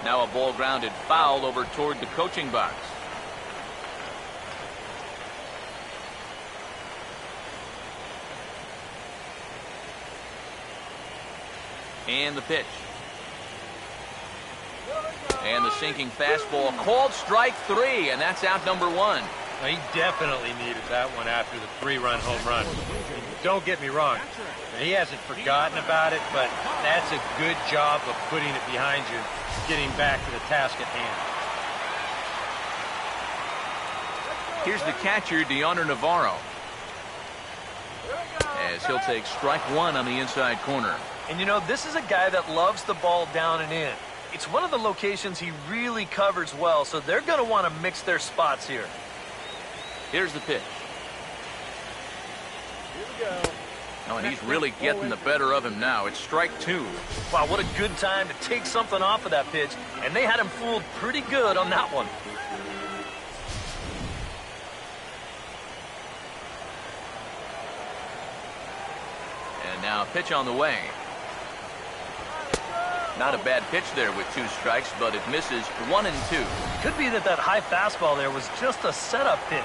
Now a ball grounded foul over toward the coaching box. And the pitch. And the sinking fastball called strike three, and that's out number one. Now, he definitely needed that one after the 3-run home run. Don't get me wrong. He hasn't forgotten about it, but that's a good job of putting it behind you, getting back to the task at hand. Here's the catcher, Deoner Navarro, as he'll take strike one on the inside corner. And you know, this is a guy that loves the ball down and in. It's one of the locations he really covers well, so they're going to want to mix their spots here. Here's the pitch. Here we go. Oh, and he's really getting the better of him now. It's strike two. Wow, what a good time to take something off of that pitch, and they had him fooled pretty good on that one. And now a pitch on the way. Not a bad pitch there with two strikes, but it misses 1 and 2. Could be that high fastball there was just a setup pitch.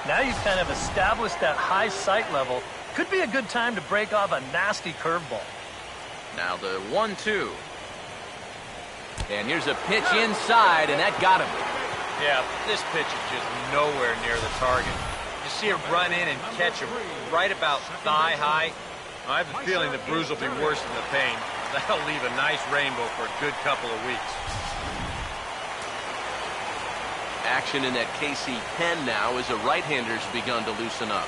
Now you've kind of established that high sight level. Could be a good time to break off a nasty curveball. Now the 1-2. And here's a pitch inside, and that got him. Yeah, this pitch is just nowhere near the target. You see him run in and catch him right about thigh high. I have a feeling the bruise will be worse than the pain. That'll leave a nice rainbow for a good couple of weeks. Action in that KC pen now as the right-hander's begun to loosen up.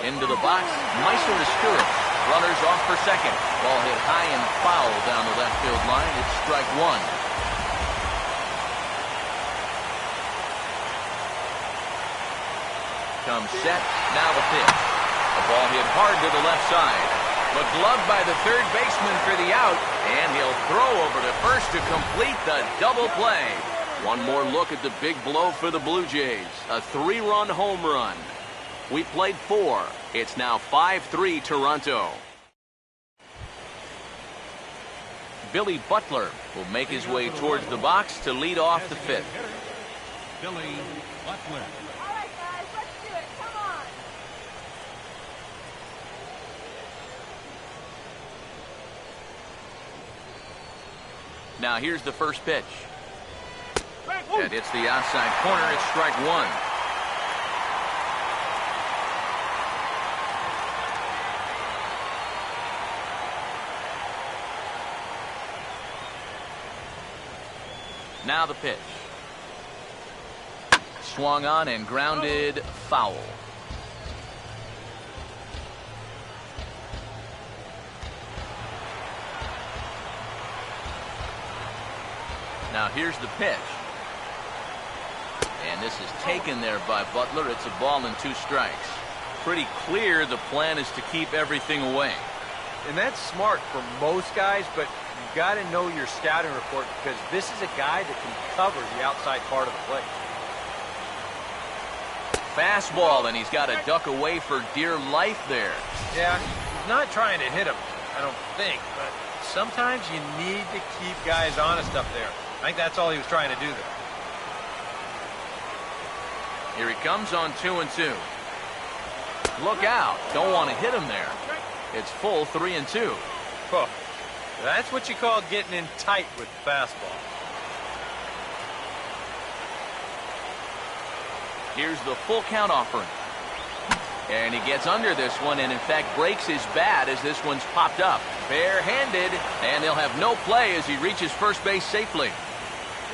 Into the box, Meiser to Stewart. Runners off for second. Ball hit high and foul down the left field line. It's strike one. comes set. Now the pitch. The ball hit hard to the left side. But gloved by the third baseman for the out, and he'll throw over to first to complete the double play. One more look at the big blow for the Blue Jays. A 3-run home run. We played 4. It's now 5-3 Toronto. Billy Butler will make his way towards the box to lead off the 5th. Billy Butler. All right, guys, let's do it. Come on. Now here's the first pitch. And it's the outside corner. It's strike 1. Now the pitch. Swung on and grounded foul. Now here's the pitch. And this is taken there by Butler. It's a ball and 2 strikes. Pretty clear the plan is to keep everything away. And that's smart for most guys, but you've got to know your scouting report because this is a guy that can cover the outside part of the plate. Fastball, and he's got to duck away for dear life there. Yeah, he's not trying to hit him, I don't think, but sometimes you need to keep guys honest up there. I think that's all he was trying to do there. Here he comes on 2-2. Look out. Don't want to hit him there. It's full 3-2. Oh, that's what you call getting in tight with the fastball. Here's the full count offering. And he gets under this one and, in fact, breaks his bat as this one's popped up. Barehanded, and they'll have no play as he reaches first base safely.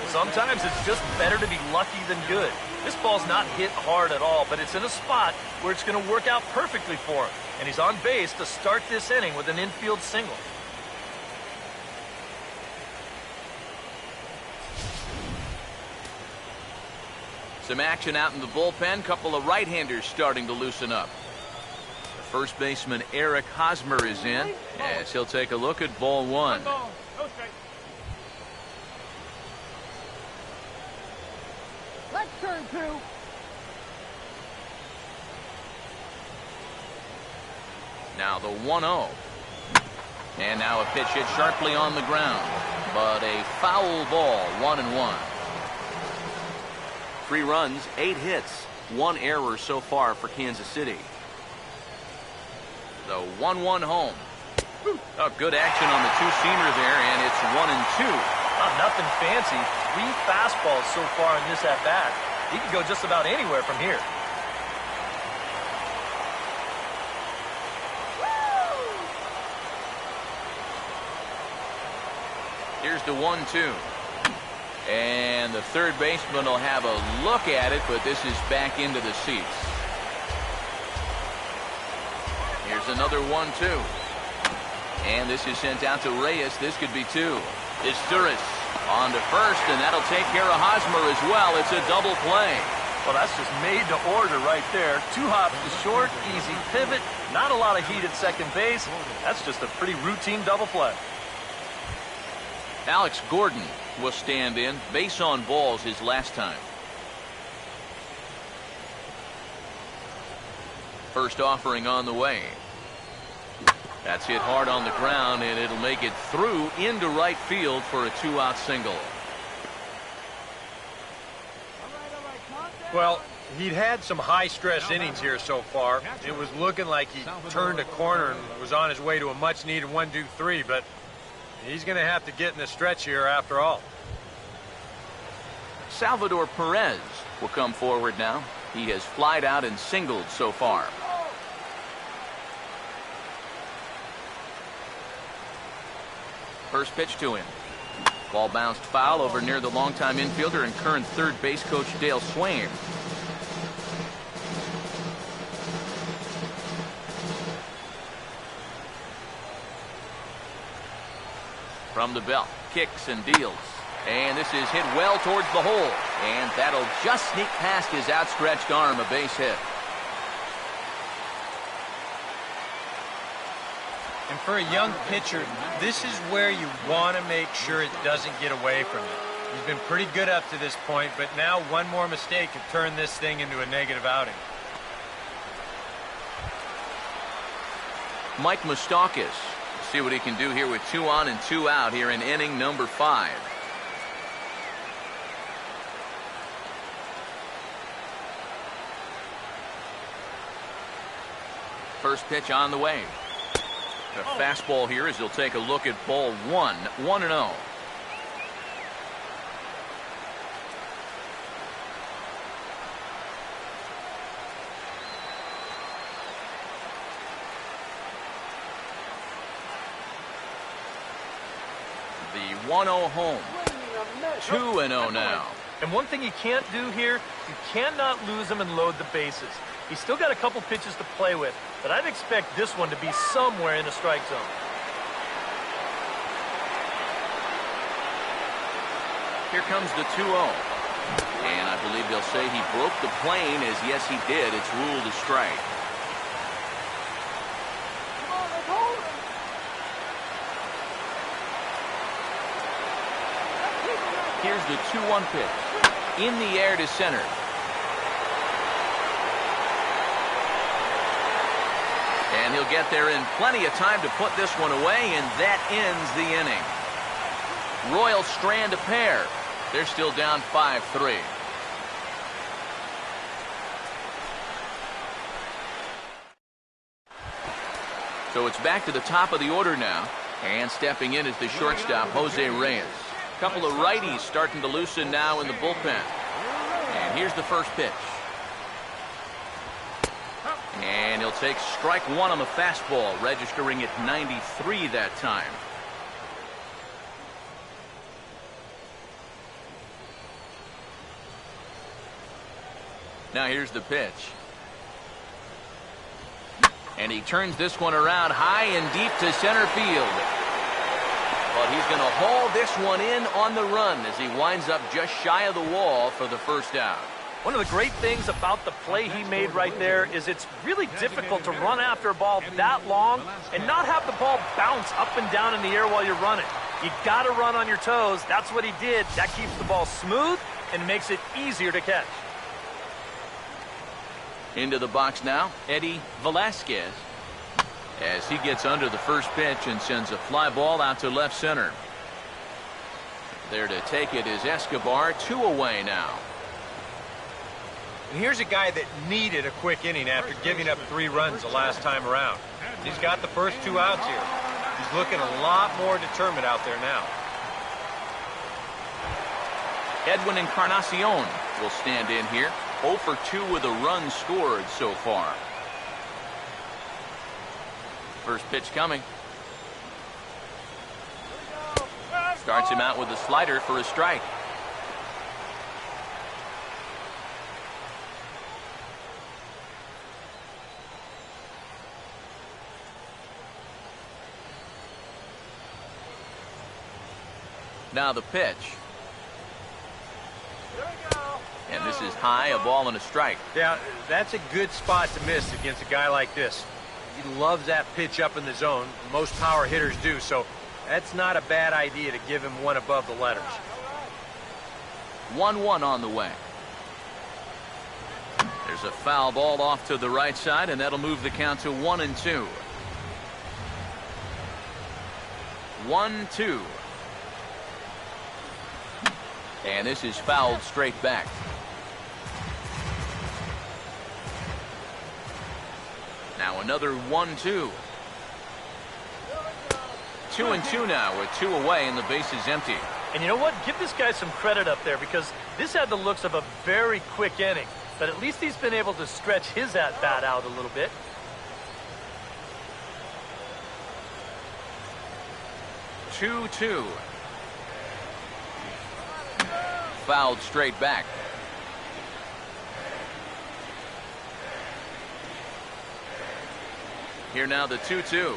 Sometimes it's just better to be lucky than good. This ball's not hit hard at all, but it's in a spot where it's going to work out perfectly for him. And he's on base to start this inning with an infield single. Some action out in the bullpen. Couple of right-handers starting to loosen up. The first baseman Eric Hosmer is in as he'll take a look at ball 1. Let's turn 2. Now the 1-0. And now a pitch hit sharply on the ground. But a foul ball, 1-1. 3 runs, 8 hits, 1 error so far for Kansas City. The 1-1 home. Oh, good action on the 2-seamer there, and it's 1-2. Nothing fancy. 3 fastballs so far in this at-bat. He can go just about anywhere from here. Here's the 1-2. And the third baseman will have a look at it, but this is back into the seats. Here's another 1-2. And this is sent out to Reyes. This could be 2. Isturis on to first, and that'll take care of Hosmer as well. It's a double play. Well, that's just made to order right there. 2 hops to short, easy pivot, not a lot of heat at second base. That's just a pretty routine double play. Alex Gordon will stand in. Base on balls his last time. First offering on the way. That's hit hard on the ground, and it'll make it through into right field for a 2-out single. Well, he'd had some high-stress innings here so far. It was looking like he turned a corner and was on his way to a much-needed 1-2-3, but he's going to have to get in the stretch here after all. Salvador Perez will come forward now. He has flied out and singled so far. First pitch to him. Ball bounced foul over near the longtime infielder and current third base coach Dale Swain. From the belt, kicks and deals. And this is hit well towards the hole. And that'll just sneak past his outstretched arm, a base hit. And for a young pitcher, this is where you want to make sure it doesn't get away from you. He's been pretty good up to this point, but now one more mistake could turn this thing into a negative outing. Mike Moustakas. See what he can do here with 2 on and 2 out here in inning number 5. First pitch on the way. The fastball here as he'll take a look at ball 1, 1-0. The 1-0 home. 2-0 now. And one thing you can't do here, you cannot lose him and load the bases. He's still got a couple pitches to play with, but I'd expect this one to be somewhere in the strike zone. Here comes the 2-0. And I believe they'll say he broke the plane, as yes he did. It's ruled a strike. Here's the 2-1 pitch. In the air to center. And he'll get there in plenty of time to put this one away, and that ends the inning. Royals strand a pair. They're still down 5-3. So it's back to the top of the order now. And stepping in is the shortstop, Jose Reyes. Couple of righties starting to loosen now in the bullpen. And here's the first pitch. And he'll take strike 1 on the fastball, registering at 93 that time. Now here's the pitch. And he turns this one around high and deep to center field. But he's going to haul this one in on the run as he winds up just shy of the wall for the first out. One of the great things about the play he made right there is it's really difficult to run after a ball that long and not have the ball bounce up and down in the air while you're running. You got to run on your toes. That's what he did. That keeps the ball smooth and makes it easier to catch. Into the box now, Eddie Velasquez, as he gets under the first pitch and sends a fly ball out to left center. There to take it is Escobar. 2 away now. And here's a guy that needed a quick inning after giving up 3 runs the last time around. He's got the first 2 outs here. He's looking a lot more determined out there now. Edwin Encarnacion will stand in here. 0 for 2 with a run scored so far. First pitch coming. Starts him out with a slider for a strike. Now the pitch. And this is high, a ball and a strike. Yeah, that's a good spot to miss against a guy like this. He loves that pitch up in the zone. Most power hitters do, so that's not a bad idea to give him one above the letters. 1-1 on the way. There's a foul ball off to the right side, and that'll move the count to 1-2. 1-2. And this is fouled straight back. Now another 1-2. 2-2 now with 2 away and the base is empty. And you know what? Give this guy some credit up there because this had the looks of a very quick inning. But at least he's been able to stretch his at-bat out a little bit. Two. Fouled straight back. Here now the 2-2.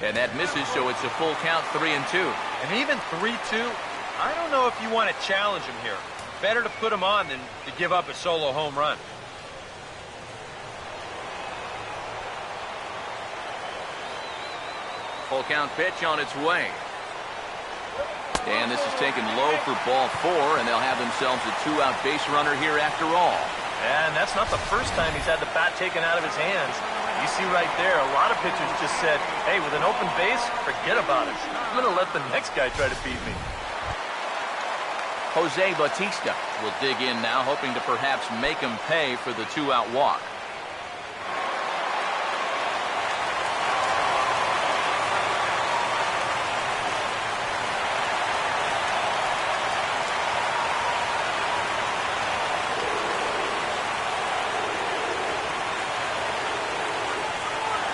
And that misses, so it's a full count, 3-2. And even 3-2, I don't know if you want to challenge him here. Better to put him on than to give up a solo home run. Full count pitch on its way. And this is taken low for ball 4, and they'll have themselves a 2-out base runner here after all. And that's not the first time he's had the bat taken out of his hands. You see right there, a lot of pitchers just said, hey, with an open base, forget about it. I'm going to let the next guy try to beat me. Jose Bautista will dig in now, hoping to perhaps make him pay for the 2-out walk.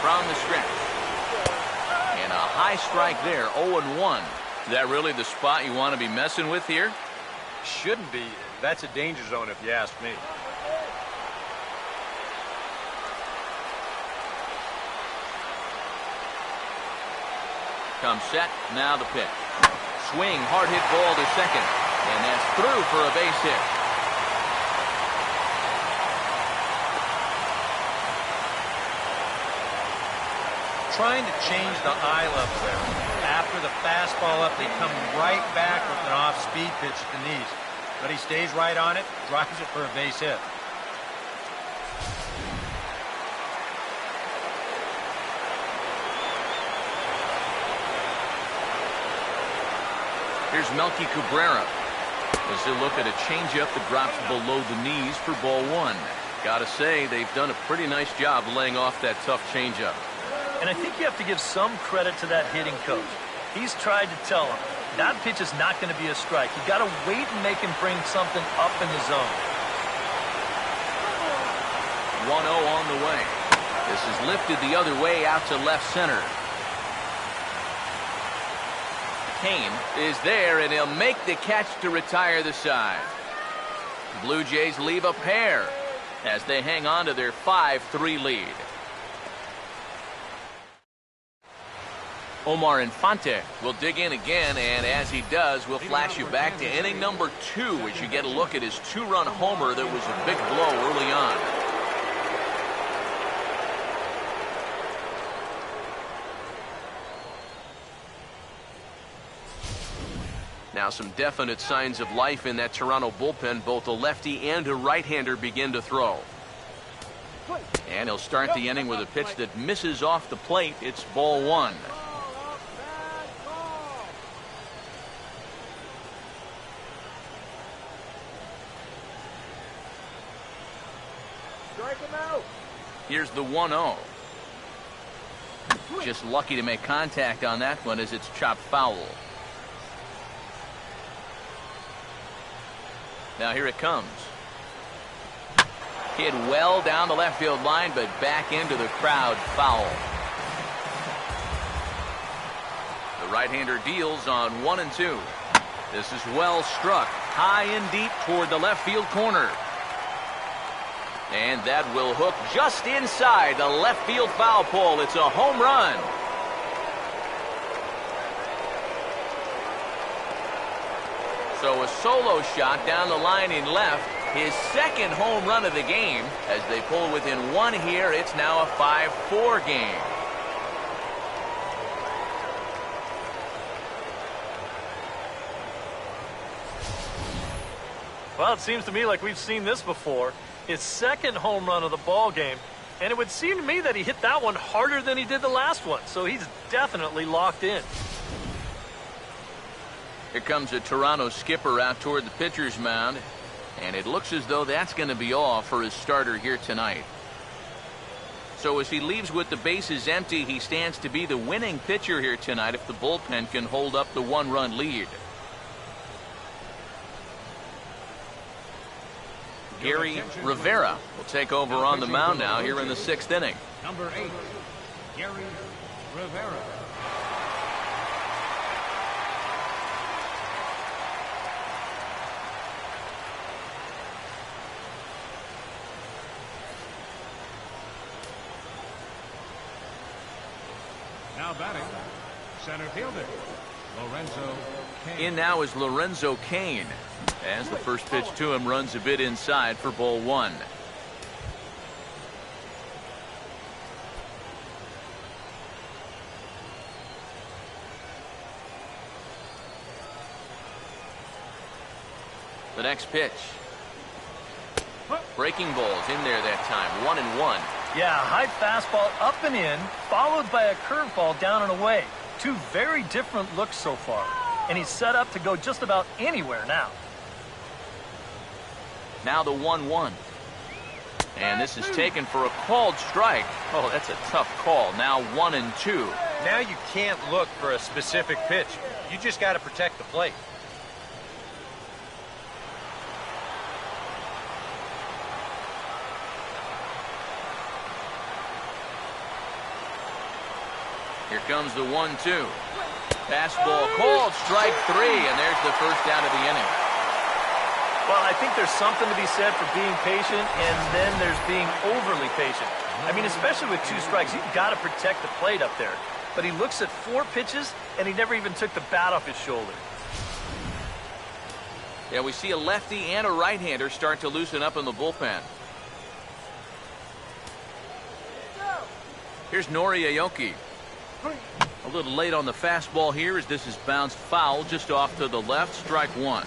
From the stretch. And a high strike there, 0-1. Is that really the spot you want to be messing with here? Shouldn't be. That's a danger zone if you ask me. Comes set, now the pitch. Swing, hard hit ball to second. And that's through for a base hit. Trying to change the eye level there. After the fastball up, they come right back with an off-speed pitch at the knees. But he stays right on it, drives it for a base hit. Here's Melky Cabrera as they look at a changeup that drops below the knees for ball 1. Gotta say, they've done a pretty nice job laying off that tough changeup. And I think you have to give some credit to that hitting coach. He's tried to tell him, that pitch is not going to be a strike. You got to wait and make him bring something up in the zone. 1-0 on the way. This is lifted the other way out to left center. Kane is there, and he'll make the catch to retire the side. Blue Jays leave a pair as they hang on to their 5-3 lead. Omar Infante will dig in again, and as he does, we'll flash you back to inning number 2 as you get a look at his 2-run homer that was a big blow early on. Now some definite signs of life in that Toronto bullpen. Both a lefty and a right-hander begin to throw. And he'll start the inning with a pitch that misses off the plate. It's ball 1. Here's the 1-0. Just lucky to make contact on that one as it's chopped foul. Now here it comes. Hit well down the left field line, but back into the crowd, foul. The right-hander deals on 1-2. This is well struck, high and deep toward the left field corner. And that will hook just inside the left field foul pole. It's a home run. So a solo shot down the line in left. His second home run of the game. As they pull within 1 here, it's now a 5-4 game. Well, it seems to me like we've seen this before. His second home run of the ball game, and it would seem to me that he hit that one harder than he did the last one, so he's definitely locked in. Here comes a Toronto skipper out toward the pitcher's mound, and it looks as though that's going to be all for his starter here tonight. So as he leaves with the bases empty, he stands to be the winning pitcher here tonight if the bullpen can hold up the 1-run lead. Gary Rivera will take over on the mound now here in the 6th inning. Number 8, Gary Rivera. Now batting, center fielder, Lorenzo Cain. In now is Lorenzo Cain, as the first pitch to him runs a bit inside for ball 1. The next pitch. Breaking balls in there that time. 1-1. Yeah, high fastball up and in, followed by a curveball down and away. Two very different looks so far. And he's set up to go just about anywhere now. Now the 1-1. And this is taken for a called strike. Oh, that's a tough call. Now 1-2. Now you can't look for a specific pitch. You just got to protect the plate. Here comes the 1-2. Fastball called, strike 3, and there's the first out of the inning. Well, I think there's something to be said for being patient, and then there's being overly patient. I mean, especially with 2 strikes, you've got to protect the plate up there. But he looks at 4 pitches, and he never even took the bat off his shoulder. Yeah, we see a lefty and a right-hander start to loosen up in the bullpen. Here's Nori Aoki. A little late on the fastball here as this is bounced foul just off to the left. Strike 1.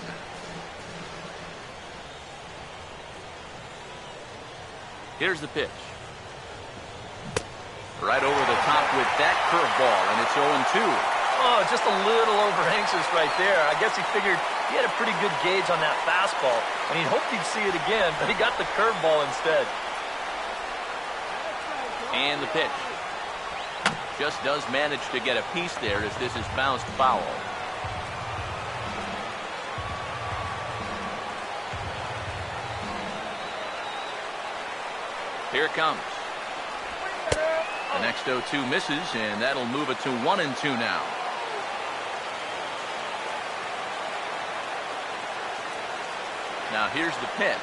Here's the pitch. Right over the top with that curveball, and it's 0-2. Oh, just a little over anxious right there. I guess he figured he had a pretty good gauge on that fastball, and he hoped he'd see it again, but he got the curveball instead. And the pitch. Just does manage to get a piece there as this is bounced foul. Here it comes. The next 0-2 misses, and that'll move it to 1-2 now. Now here's the pitch.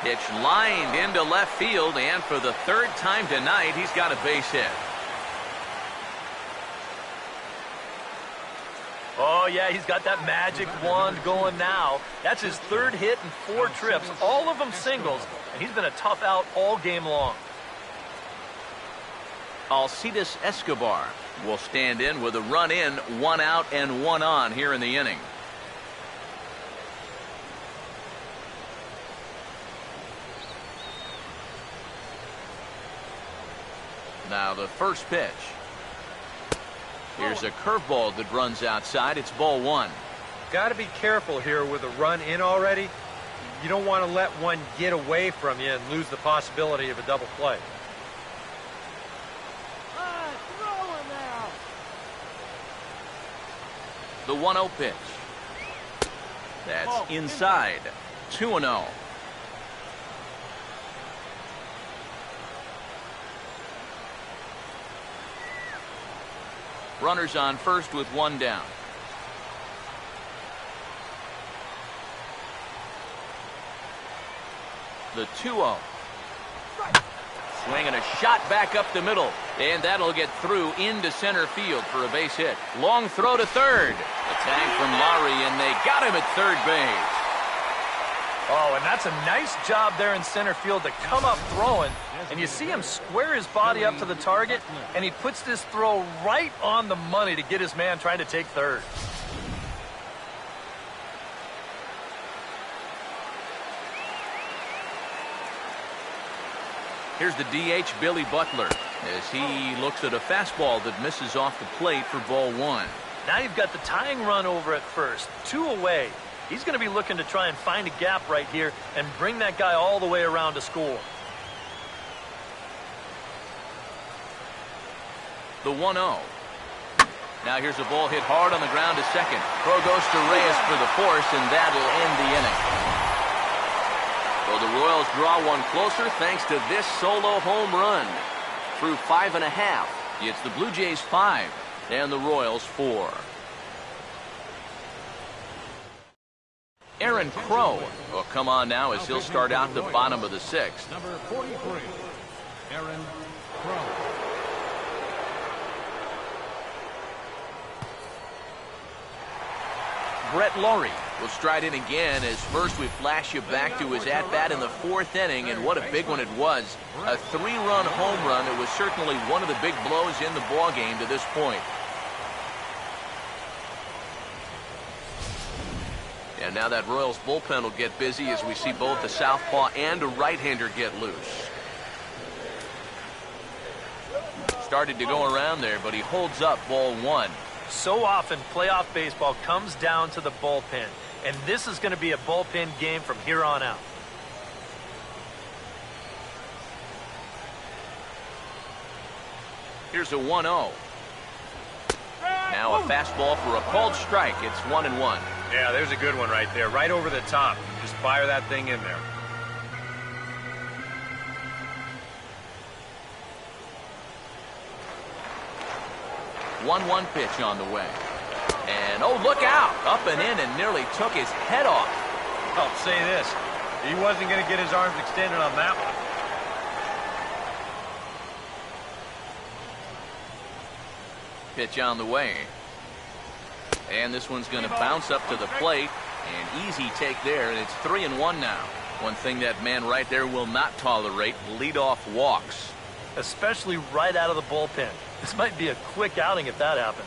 Pitch lined into left field, and for the 3rd time tonight, he's got a base hit. Oh, yeah, he's got that magic wand going now. That's his 3rd hit in 4 trips, all of them singles, and he's been a tough out all game long. Alcides Escobar will stand in with a run in, 1 out and 1 on here in the inning. Now the first pitch. Here's a curveball that runs outside. It's ball 1. Got to be careful here with a run in already. You don't want to let one get away from you and lose the possibility of a double play. Throwing now. The 1-0 pitch. That's inside. 2-0. Runners on first with 1 down. The 2-0. Swinging a shot back up the middle, and that'll get through into center field for a base hit. Long throw to third. A tag from Lowry, and they got him at third base. Oh, and that's a nice job there in center field to come up throwing. And you see him square his body up to the target, and he puts this throw right on the money to get his man trying to take third. Here's the DH, Billy Butler, as he looks at a fastball that misses off the plate for ball 1. Now you've got the tying run over at first, 2 away. He's going to be looking to try and find a gap right here and bring that guy all the way around to score. The 1-0. Now here's a ball hit hard on the ground to second. Throw goes to Reyes for the force, and that'll end the inning. Well, the Royals draw one closer thanks to this solo home run. Through 5 1/2, it's the Blue Jays 5 and the Royals 4. Aaron Crow will come on now as he'll start out the bottom of the 6th. Number 43, Aaron Crow. Brett Laurie will stride in again as first we flash you back to his at-bat in the 4th inning, and what a big one it was. A 3-run home run. It was certainly one of the big blows in the ballgame to this point. And And now that Royals bullpen will get busy as we see both the southpaw and a right-hander get loose. Started to go around there, but he holds up ball one. So often, playoff baseball comes down to the bullpen, and this is going to be a bullpen game from here on out. Here's a 1-0. Now a fastball for a called strike. It's 1-1. Yeah, there's a good one right there, right over the top. Just fire that thing in there. One pitch on the way. And, oh, look out. Up and in and nearly took his head off. I'll say this. He wasn't going to get his arms extended on that one. Pitch on the way. And this one's going to bounce up to the plate. And easy take there, and it's 3-1 now. One thing that man right there will not tolerate, leadoff walks. Especially right out of the bullpen. This might be a quick outing if that happens.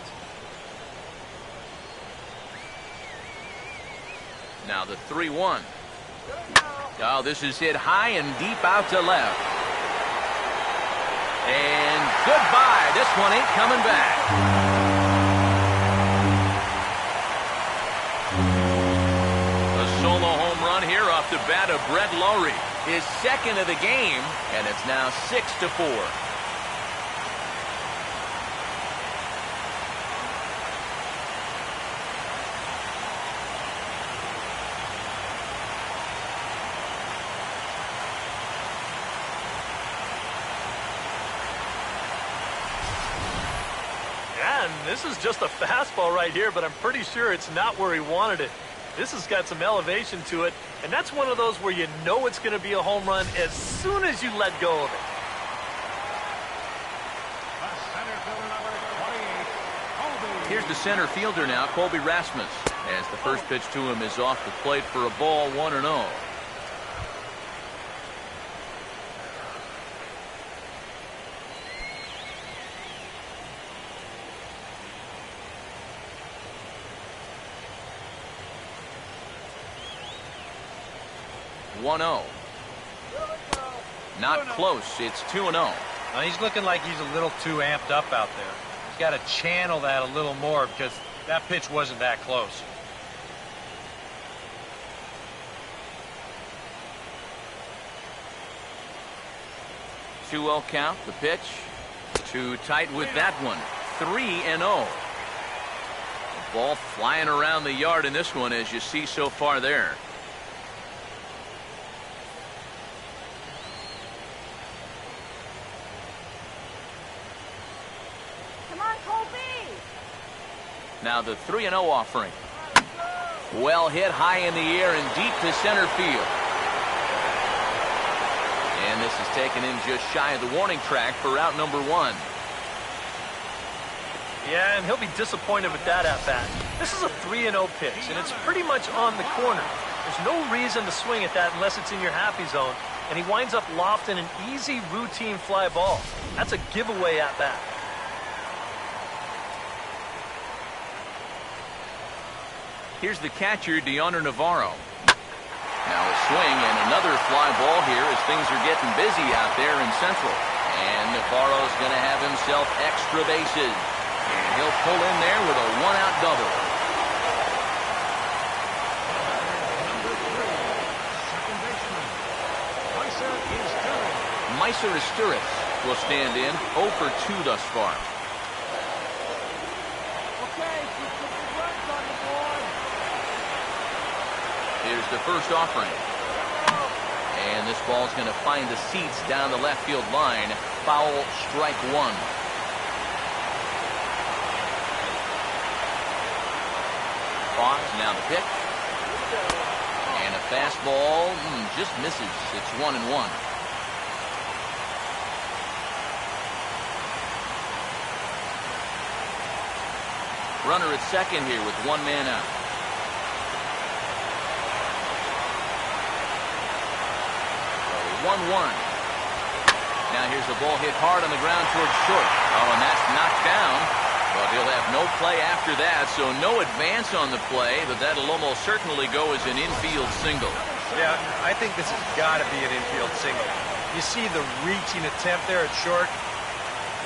Now the 3-1. Oh, this is hit high and deep out to left. And goodbye. This one ain't coming back. A solo home run here off the bat of Brett Lowry. His second of the game, and it's now 6-4. This is just a fastball right here, but I'm pretty sure it's not where he wanted it. This has got some elevation to it, and that's one of those where you know it's going to be a home run as soon as you let go of it. Here's the center fielder now, Colby Rasmus, as the first pitch to him is off the plate for a ball, 1-0. Not close. It's 2-0. Now he's looking like he's a little too amped up out there. He's got to channel that a little more because that pitch wasn't that close. 2-0 count. The pitch. Too tight with that one. 3-0. The ball flying around the yard in this one, as you see so far there. Now the 3-0 offering. Well hit high in the air and deep to center field. And this is taken in just shy of the warning track for out number 1. Yeah, and he'll be disappointed with that at bat. This is a 3-0 pitch, and it's pretty much on the corner. There's no reason to swing at that unless it's in your happy zone. And he winds up lofting an easy routine fly ball. That's a giveaway at bat. Here's the catcher, Deoner Navarro. Now a swing and another fly ball here as things are getting busy out there in Central. And Navarro's going to have himself extra bases. And he'll pull in there with a one-out double. Meiser Esturiz will stand in 0 for 2 thus far. Here's the first offering. And this ball's going to find the seats down the left field line. Foul, strike 1. Pause, now the pitch. And a fastball just misses. It's 1-1. Runner at second here with one man out. 1-1. Now here's a ball hit hard on the ground towards short. Oh, and that's knocked down. Well, he'll have no play after that, so no advance on the play, but that'll almost certainly go as an infield single. Yeah, I think this has got to be an infield single. You see the reaching attempt there at short.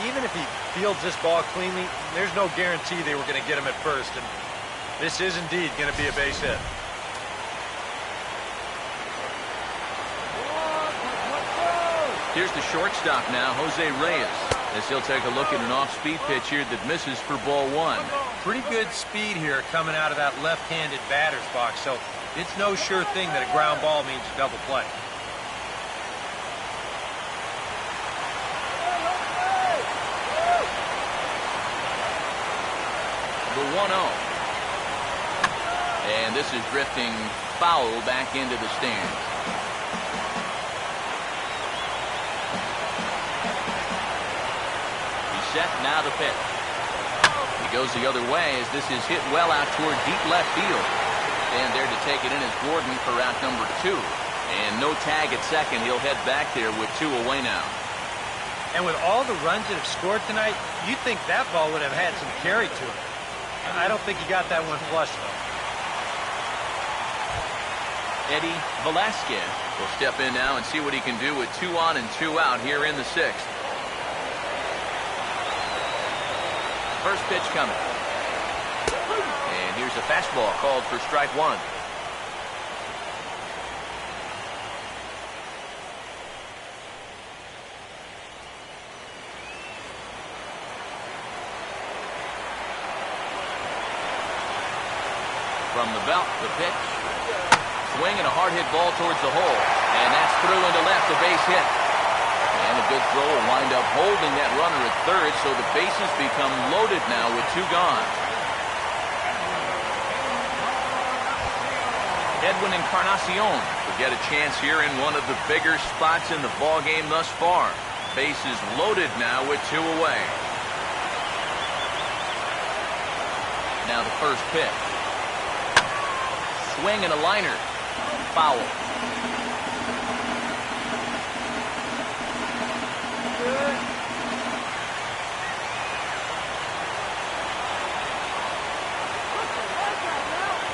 Even if he fields this ball cleanly, there's no guarantee they were going to get him at first, and this is indeed going to be a base hit. Here's the shortstop now, Jose Reyes, as he'll take a look at an off-speed pitch here that misses for ball one. Pretty good speed here coming out of that left-handed batter's box, so it's no sure thing that a ground ball means a double play. The 1-0. And this is drifting foul back into the stands. Set, now the pitch. He goes the other way as this is hit well out toward deep left field. And there to take it in is Gordon for out number 2. And no tag at second. He'll head back there with 2 away now. And with all the runs that have scored tonight, you'd think that ball would have had some carry to it. I don't think he got that one flush, though. Eddie Velasquez will step in now and see what he can do with 2 on and 2 out here in the 6th. First pitch coming. And here's a fastball called for strike 1. From the belt, the pitch. Swing and a hard hit ball towards the hole. And that's through into left, a base hit. And a good throw will wind up holding that runner at third, so the bases become loaded now with 2 gone. Edwin Encarnacion will get a chance here in one of the bigger spots in the ballgame thus far. Bases loaded now with 2 away. Now the first pitch. Swing and a liner. Foul.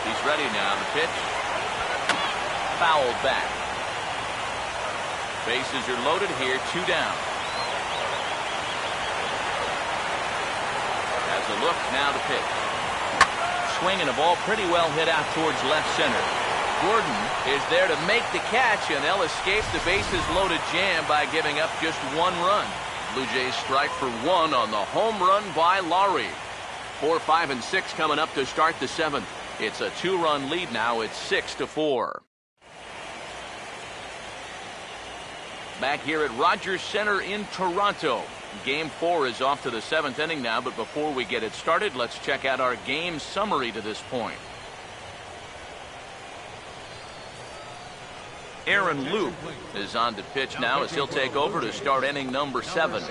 He's ready now. The pitch. Fouled back. Bases are loaded here. 2 down. Has a look. Now the pitch. Swing and a ball pretty well hit out towards left center. Gordon is there to make the catch, and they'll escape the bases loaded jam by giving up just 1 run. Blue Jays strike for 1 on the home run by Lowry. 4, 5, and 6 coming up to start the 7th. It's a 2-run lead now. It's 6-4. Back here at Rogers Center in Toronto. Game 4 is off to the 7th inning now, but before we get it started, let's check out our game summary to this point. Aaron Loup is on the pitch now as he'll take over to start inning number 7.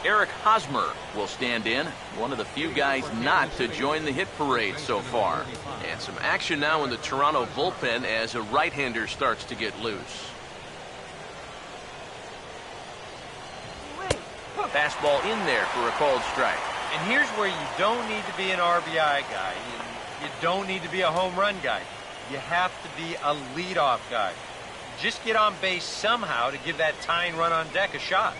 Eric Hosmer will stand in, one of the few guys not to join the hit parade so far. And some action now in the Toronto bullpen as a right-hander starts to get loose. Fastball in there for a called strike. And here's where you don't need to be an RBI guy. You don't need to be a home run guy. You have to be a leadoff guy. Just get on base somehow to give that tying run on deck a shot.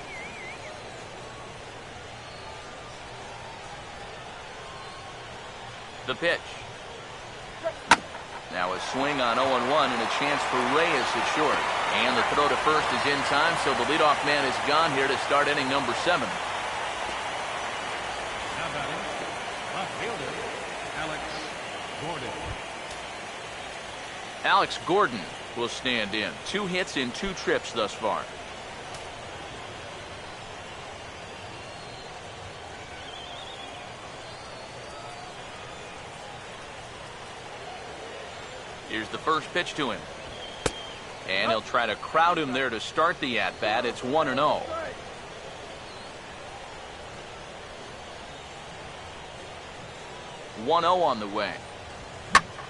The pitch. Now a swing on 0-1 and a chance for Reyes at short. And the throw to first is in time, so the leadoff man is gone here to start inning number 7. Now batting, left fielder, Alex Gordon. Alex Gordon will stand in. 2 hits in 2 trips thus far. Here's the first pitch to him. And he'll try to crowd him there to start the at-bat. It's 1-0. On the way.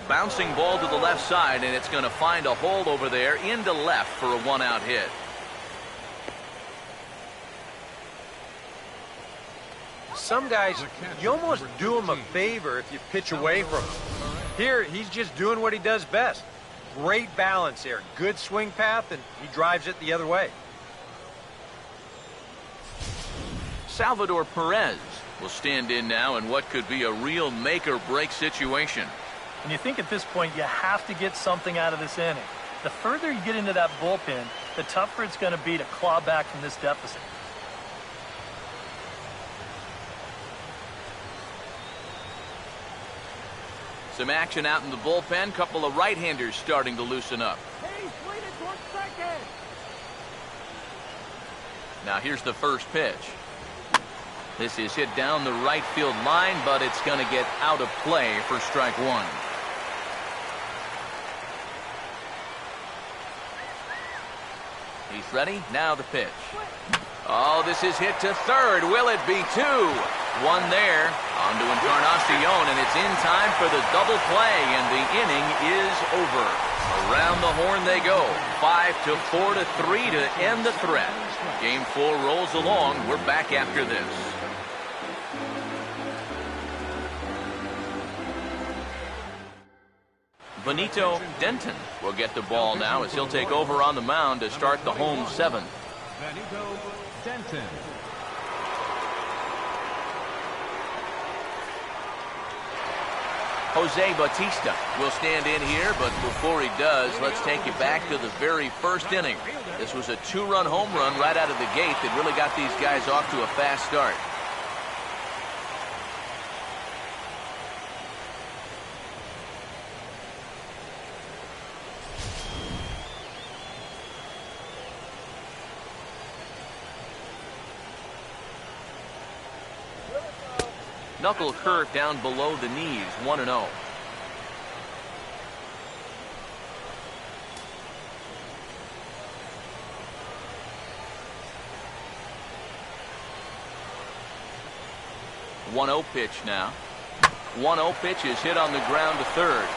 Bouncing ball to the left side, and it's going to find a hole over there into left for a one-out hit. Some guys, you almost do them a favor if you pitch away from him. Here, he's just doing what he does best. Great balance there. Good swing path, and he drives it the other way. Salvador Perez will stand in now in what could be a real make-or-break situation. And you think at this point you have to get something out of this inning. The further you get into that bullpen, the tougher it's going to be to claw back from this deficit. Some action out in the bullpen. Couple of right-handers starting to loosen up. He's leaning towards second. Now here's the first pitch. This is hit down the right field line, but it's going to get out of play for strike one. He's ready. Now the pitch. Oh, this is hit to third. Will it be two? One there. On to Encarnacion, and it's in time for the double play, and the inning is over. Around the horn they go. 5-4 to 3 to end the threat. Game 4 rolls along. We're back after this. Benito Denton will get the ball now as he'll take over on the mound to start the home seventh. Benito Denton. Jose Bautista will stand in here, but before he does, let's take you back to the very first inning. This was a two-run home run right out of the gate that really got these guys off to a fast start. Knuckle curve down below the knees, 1-0. One-0 pitch now. 1-0 pitch is hit on the ground to third.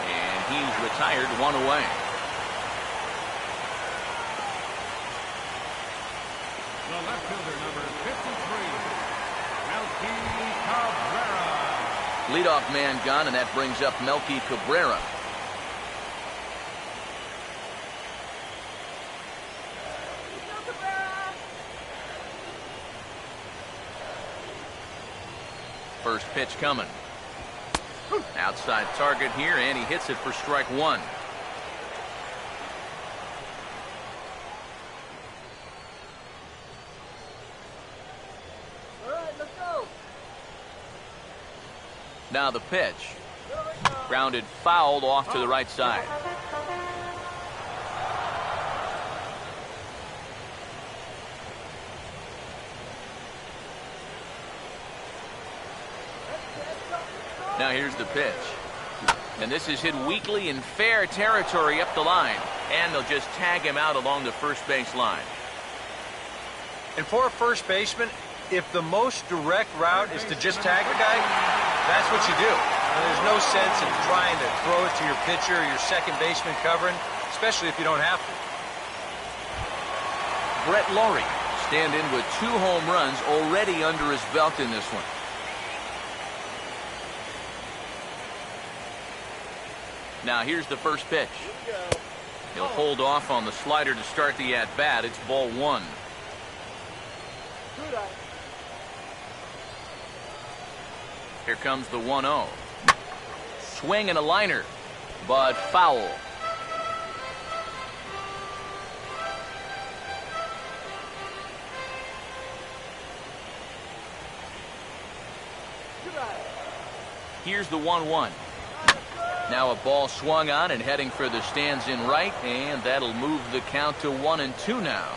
And he's retired, one away. The left fielder, number 53. Cabrera. Leadoff man gone, and that brings up Melky Cabrera. First pitch coming. Outside target here, and he hits it for strike one. Now the pitch. Grounded fouled off to the right side. Now here's the pitch. And this is hit weakly in fair territory up the line. And they'll just tag him out along the first base line. And for a first baseman, if the most direct route is to just tag the guy, that's what you do. There's no sense in trying to throw it to your pitcher or your second baseman covering, especially if you don't have to. Brett Laurie stand in with 2 home runs already under his belt in this one. Now here's the first pitch. He'll hold off on the slider to start the at-bat. It's ball one. Here comes the 1-0. Swing and a liner, but foul. Here's the 1-1. Now a ball swung on and heading for the stands in right, and that'll move the count to 1-2 now.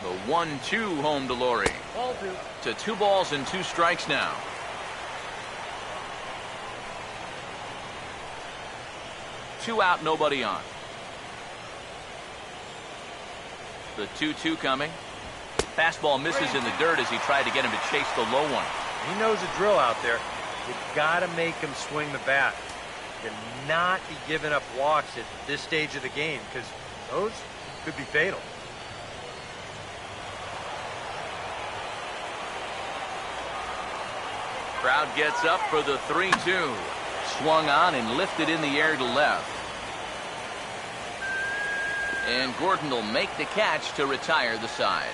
The 1-2 home to Laurie. To 2 balls and 2 strikes now. Two out, nobody on. The 2-2 coming. Fastball misses in the dirt as he tried to get him to chase the low one. He knows the drill out there. You got to make him swing the bat. You not be giving up walks at this stage of the game, because those could be fatal. Crowd gets up for the 3-2. Swung on and lifted in the air to left. And Gordon will make the catch to retire the side.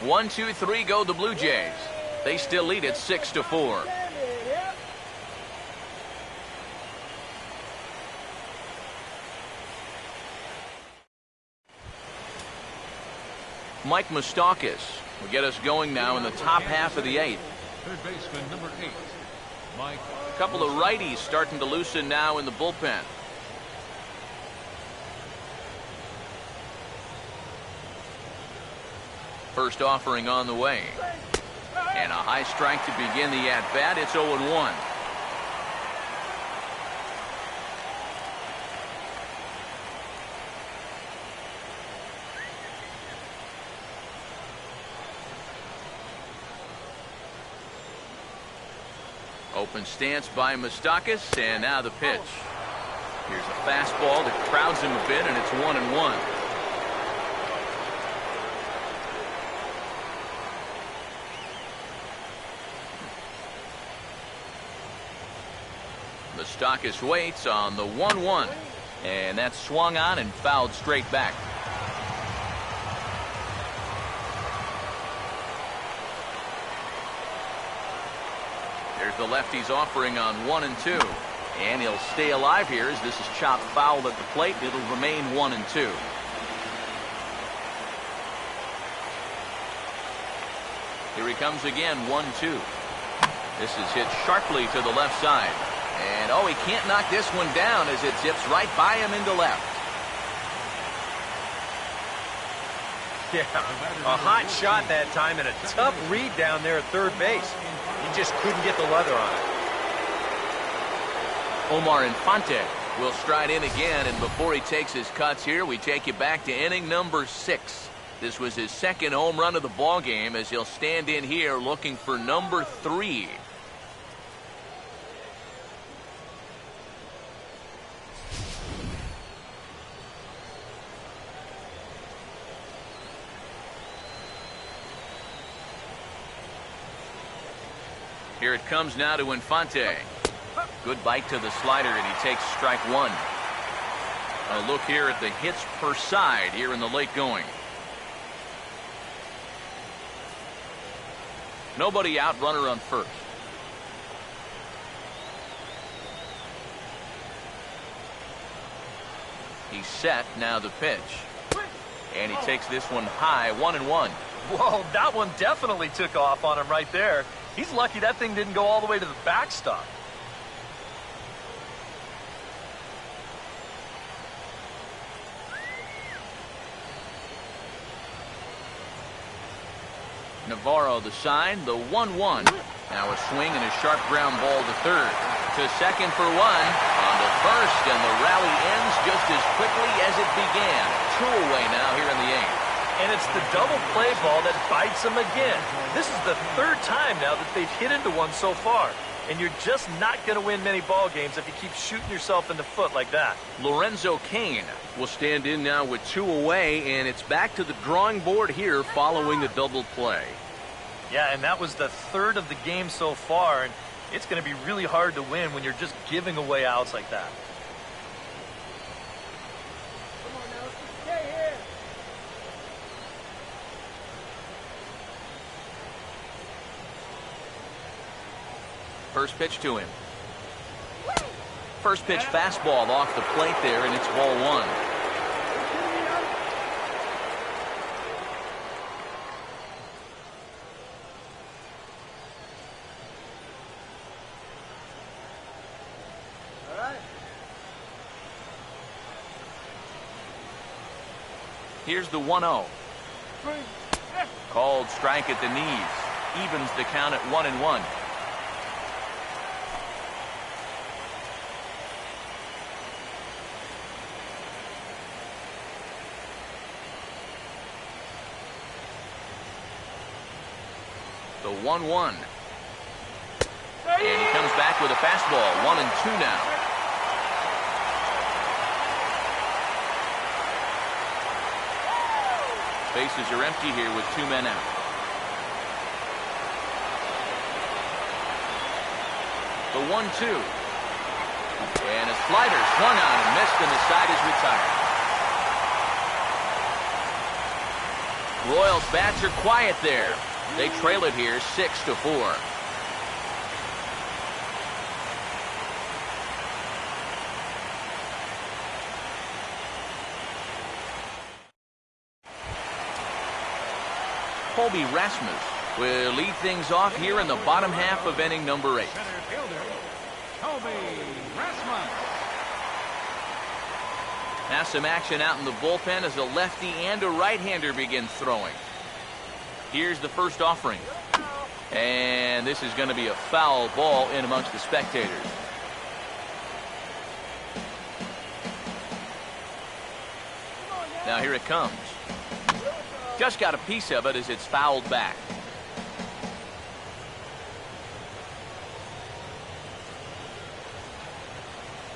1-2-3 go the Blue Jays. They still lead it 6-4. Mike Moustakas will get us going now in the top half of the 8th. Third baseman, number 8, Mike. A couple of righties starting to loosen now in the bullpen. First offering on the way. And a high strike to begin the at-bat. It's 0-1. Open stance by Moustakas, and now the pitch. Here's a fastball that crowds him a bit, and it's 1-1. Moustakas waits on the 1-1, and that's swung on and fouled straight back. There's the lefty's offering on 1-2, and he'll stay alive here as this is chopped foul at the plate. It'll remain 1-2. Here he comes again, 1-2. This is hit sharply to the left side. And, oh, he can't knock this one down as it zips right by him into left. Yeah, a hot shot that time and a tough read down there at third base. He just couldn't get the leather on it. Omar Infante will stride in again, and before he takes his cuts here, we take you back to inning number 6. This was his second home run of the ball game as he'll stand in here looking for number 3. Here it comes now to Infante. Good bite to the slider, and he takes strike 1. A look here at the hits per side here in the late going. Nobody out, runner on first. He's set, now the pitch. And he takes this one high, 1-1. Whoa, that one definitely took off on him right there. He's lucky that thing didn't go all the way to the backstop. Navarro the sign, the 1-1. Now a swing and a sharp ground ball to third. To second for 1. On to first, and the rally ends just as quickly as it began. 2 away now here in the 8th. And it's the double play ball that bites him again. This is the 3rd time now that they've hit into one so far. And you're just not going to win many ball games if you keep shooting yourself in the foot like that. Lorenzo Cain will stand in now with 2 away, and it's back to the drawing board here following the double play. Yeah, and that was the 3rd of the game so far, and it's going to be really hard to win when you're just giving away outs like that. Come on now, stay here. First pitch to him. First pitch fastball off the plate there, and it's ball 1. Here's the 1-0. Called strike at the knees. Evens the count at 1-1. The 1-1. And he comes back with a fastball. 1-2 now. Bases are empty here with 2 men out. The 1-2. And a slider swung on and missed, and the side is retired. Royals bats are quiet there. They trail it here 6-4. Colby Rasmus will lead things off here in the bottom half of inning number 8. Center fielder, Colby Rasmus. Now some action out in the bullpen as a lefty and a right-hander begin throwing. Here's the first offering. And this is going to be a foul ball in amongst the spectators. Now here it comes. Just got a piece of it as it's fouled back.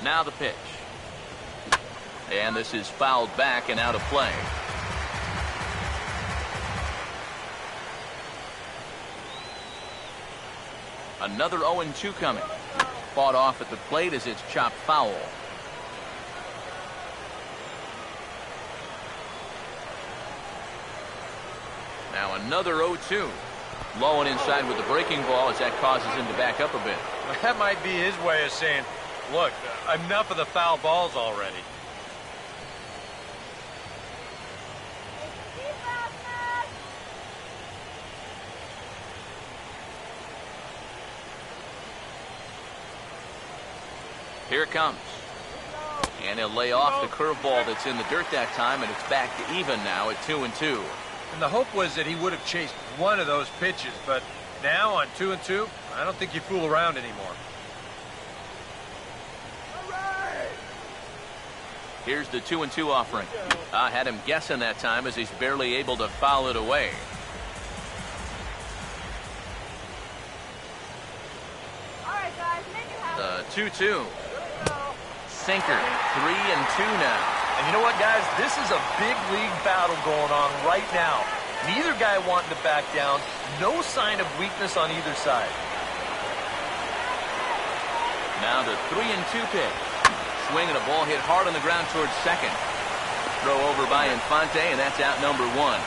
Now the pitch. And this is fouled back and out of play. Another 0-2 coming. Fought off at the plate as it's chopped foul. Now another 0-2. Low and inside with the breaking ball as that causes him to back up a bit. That might be his way of saying, look, enough of the foul balls already. Here it comes. And he'll lay off the curveball that's in the dirt that time, and it's back to even now at 2-2. And the hope was that he would have chased one of those pitches, but now on 2-2, I don't think you fool around anymore. Here's the 2-2 offering. I had him guessing that time as he's barely able to foul it away. The 2-2. Sinker. 3-2 now. And you know what, guys? This is a big league battle going on right now. Neither guy wanting to back down. No sign of weakness on either side. Now the 3-2 pitch. Swing and a ball hit hard on the ground towards second. Throw over by Infante, and that's out number 1.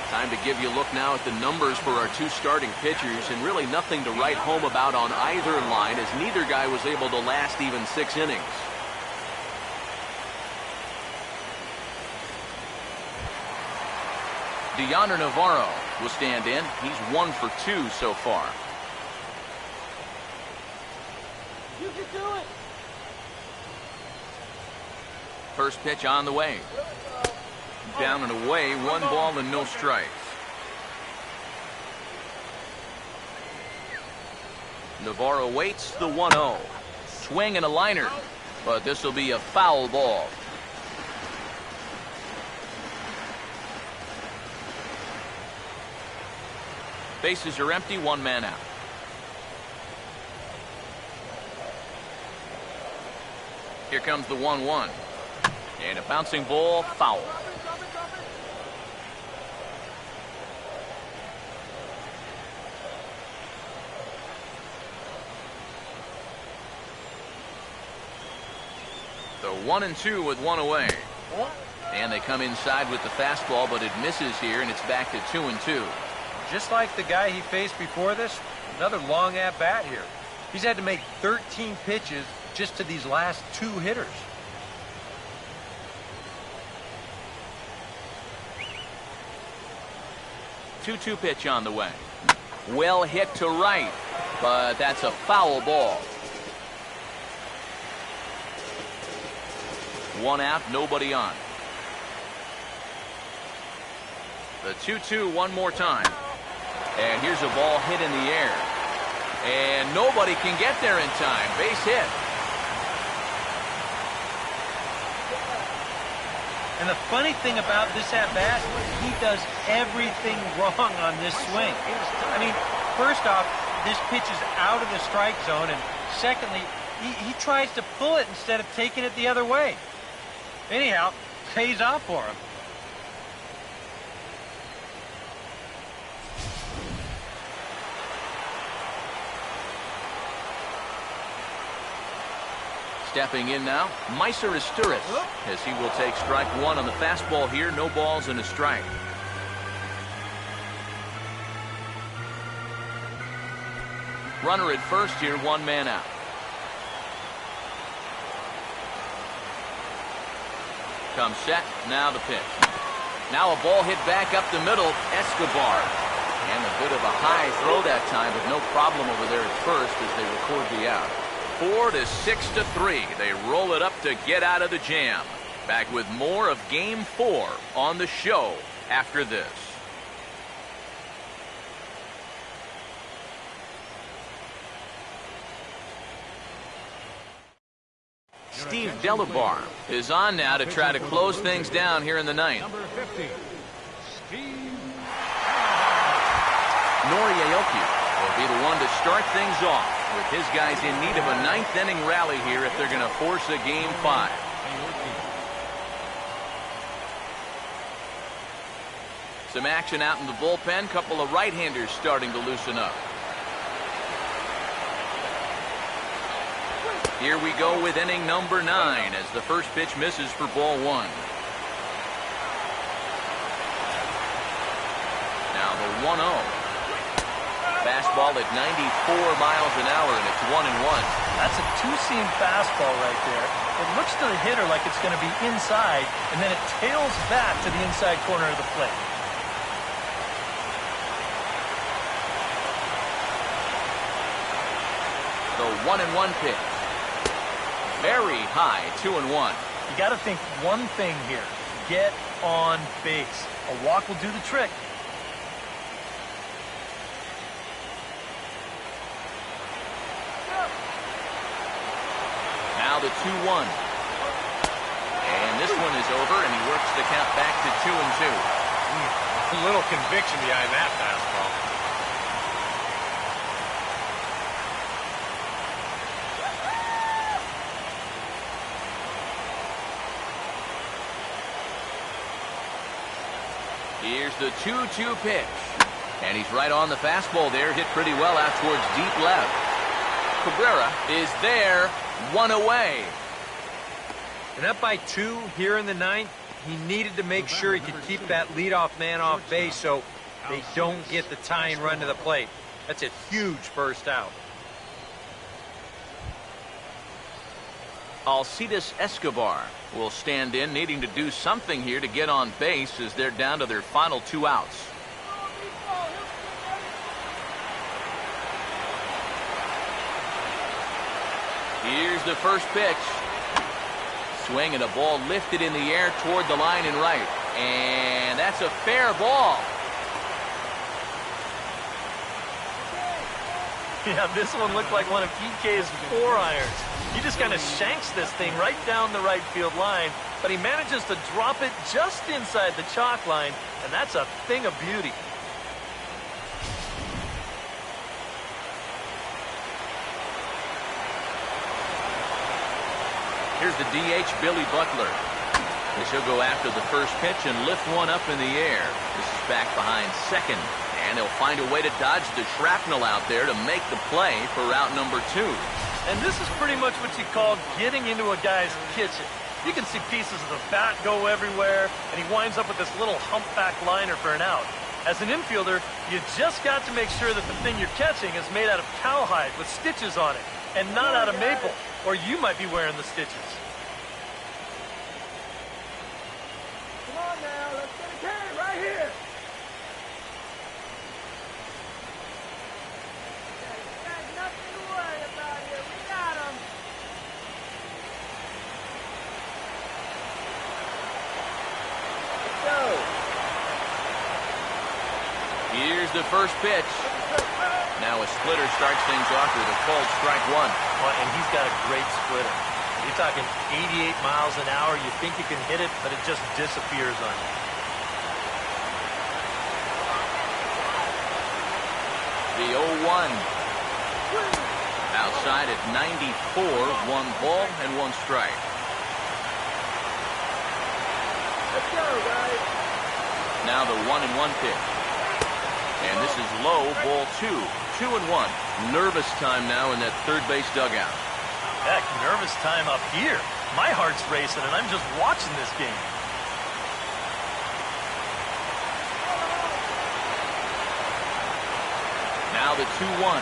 Time to give you a look now at the numbers for our 2 starting pitchers, and really nothing to write home about on either line as neither guy was able to last even 6 innings. Deonder Navarro will stand in. He's 1 for 2 so far. You can do it. First pitch on the way. Down and away, 1 ball and no strikes. Navarro waits the 1-0. Swing and a liner, but this will be a foul ball. Bases are empty, 1 man out. Here comes the 1-1. And a bouncing ball, foul. The 1-2 with 1 away. And they come inside with the fastball, but it misses here, and it's back to 2-2. Just like the guy he faced before this, another long at-bat here. He's had to make 13 pitches just to these last 2 hitters. Two-two pitch on the way. Well hit to right, but that's a foul ball. 1 out, nobody on. The 2-2 one more time. And here's a ball hit in the air. And nobody can get there in time. Base hit. And the funny thing about this at-bat, he does everything wrong on this swing. I mean, first off, this pitch is out of the strike zone, and secondly, he tries to pull it instead of taking it the other way. Anyhow, pays off for him. Stepping in now, Meiser Isturis, as he will take strike one on the fastball here. No balls and a strike. Runner at first here, one man out. Comes set, now the pitch. Now a ball hit back up the middle, Escobar. And a bit of a high throw that time, but no problem over there at first as they record the out. 4-6-3. They roll it up to get out of the jam. Back with more of Game 4 on the show after this. Steve Delabar is on now to try to close things down here in the ninth. Number 50, Steve. Nori Aoki will be the one to start things off, with his guys in need of a ninth-inning rally here if they're going to force a Game 5. Some action out in the bullpen. Couple of right-handers starting to loosen up. Here we go with inning number 9 as the first pitch misses for ball 1. Now the 1-0. Fastball at 94 miles an hour, and it's 1-1. That's a two-seam fastball right there. It looks to the hitter like it's going to be inside, and then it tails back to the inside corner of the plate. The 1-1 pitch. Very high, 2-1. You got to think one thing here. Get on base. A walk will do the trick. Now the 2-1. And this one is over, and he works the count back to 2-2. A little conviction behind that fastball. Here's the 2-2 pitch. And he's right on the fastball there. Hit pretty well out towards deep left. Cabrera is there. One away. And up by 2 here in the ninth, he needed to make sure he could keep that leadoff man off base so they don't get the tying run to the plate. That's a huge first out. Alcides Escobar will stand in, needing to do something here to get on base as they're down to their final 2 outs. Here's the first pitch. Swing and a ball lifted in the air toward the line and right. And that's a fair ball. Yeah, this one looked like one of EK's 4-irons. He just kind of shanks this thing right down the right field line, but he manages to drop it just inside the chalk line, and that's a thing of beauty. Here's the DH, Billy Butler. As he'll go after the first pitch and lift one up in the air. This is back behind second. And he'll find a way to dodge the shrapnel out there to make the play for route number 2. And this is pretty much what you call getting into a guy's kitchen. You can see pieces of the bat go everywhere, and he winds up with this little humpback liner for an out. As an infielder, you just got to make sure that the thing you're catching is made out of cowhide with stitches on it, and not out of maple, or you might be wearing the stitches. Come on now, let's get a can right here. There's nothing to worry about here. We got him. Let's go. Here's the first pitch. Now a splitter starts things off with a called strike 1. Well, and he's got a great splitter. You're talking 88 miles an hour. You think you can hit it, but it just disappears on you. The 0-1. Outside at 94, 1 ball and 1 strike. Let's go, guys. Now the 1-1 pitch. And this is low, ball 2. 2-1. Nervous time now in that third base dugout. Heck, nervous time up here. My heart's racing, and I'm just watching this game. Now the 2-1.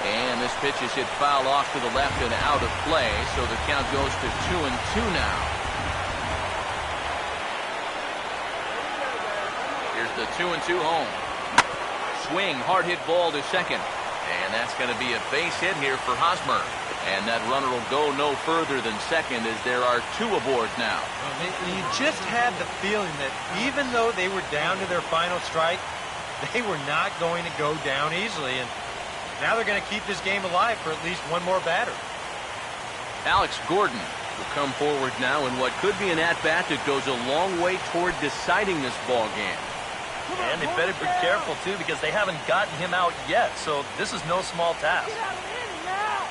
And this pitch is hit foul off to the left and out of play, so the count goes to 2-2 now. Here's the 2-2 home. Swing, hard hit ball to second. And that's going to be a base hit here for Hosmer. And that runner will go no further than second as there are 2 aboard now. You just had the feeling that even though they were down to their final strike, they were not going to go down easily. And now they're going to keep this game alive for at least one more batter. Alex Gordon will come forward now in what could be an at-bat that goes a long way toward deciding this ball game. And they better be careful, too, because they haven't gotten him out yet. So this is no small task. Get out of the inning now.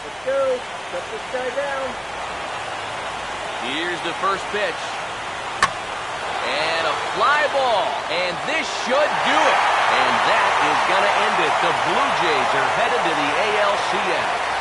Let's go. Shut this guy down. Here's the first pitch. And a fly ball. And this should do it. And that is going to end it. The Blue Jays are headed to the ALCS.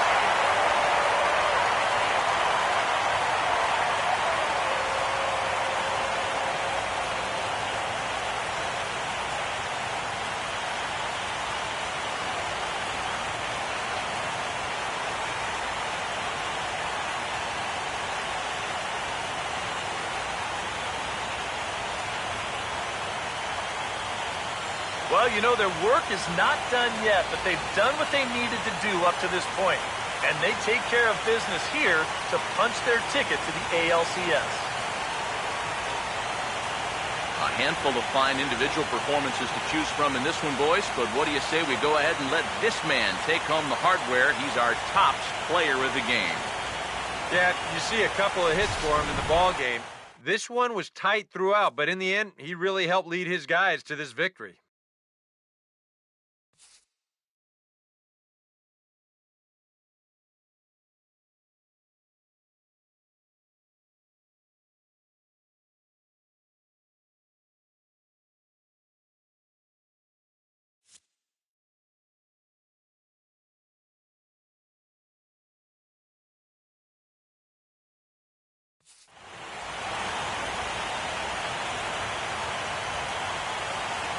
Well, you know, their work is not done yet, but they've done what they needed to do up to this point. And they take care of business here to punch their ticket to the ALCS. A handful of fine individual performances to choose from in this one, boys. But what do you say we go ahead and let this man take home the hardware? He's our tops player of the game. Yeah, you see a couple of hits for him in the ball game. This one was tight throughout, but in the end, he really helped lead his guys to this victory.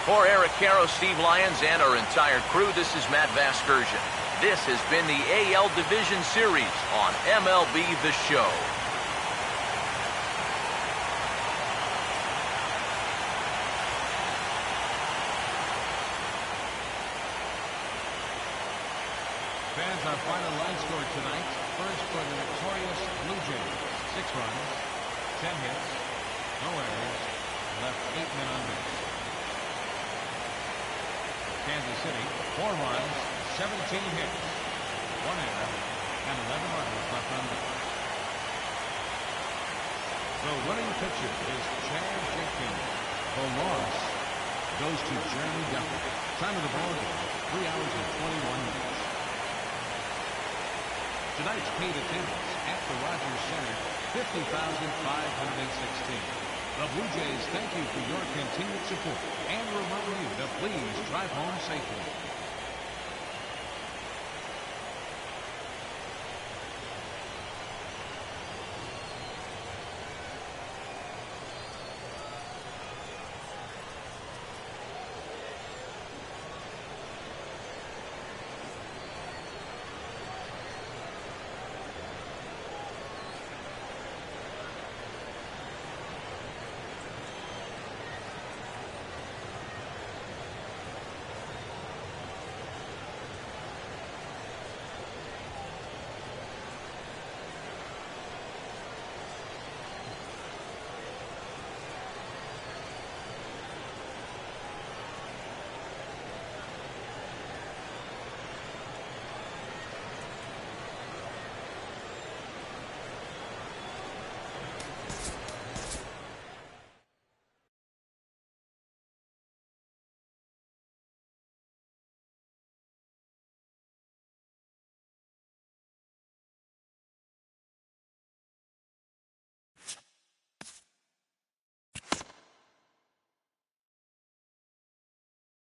For Eric Caro, Steve Lyons, and our entire crew, this is Matt Vasgersian. This has been the AL Division Series on MLB The Show. Fans, our final line score tonight. First for the victorious Blue Jays. 6 runs, 10 hits, no errors, left 8 men on base. Kansas City, 4 runs, 17 hits, 1 error, and 11 runners left on base. The winning pitcher is Chad Jenkins. The loss goes to Jeremy Duffy. Time of the ball game, 3 hours and 21 minutes. Tonight's paid attendance at the Rogers Center, 50,516. The Blue Jays thank you for your continued support and remind you to please drive home safely.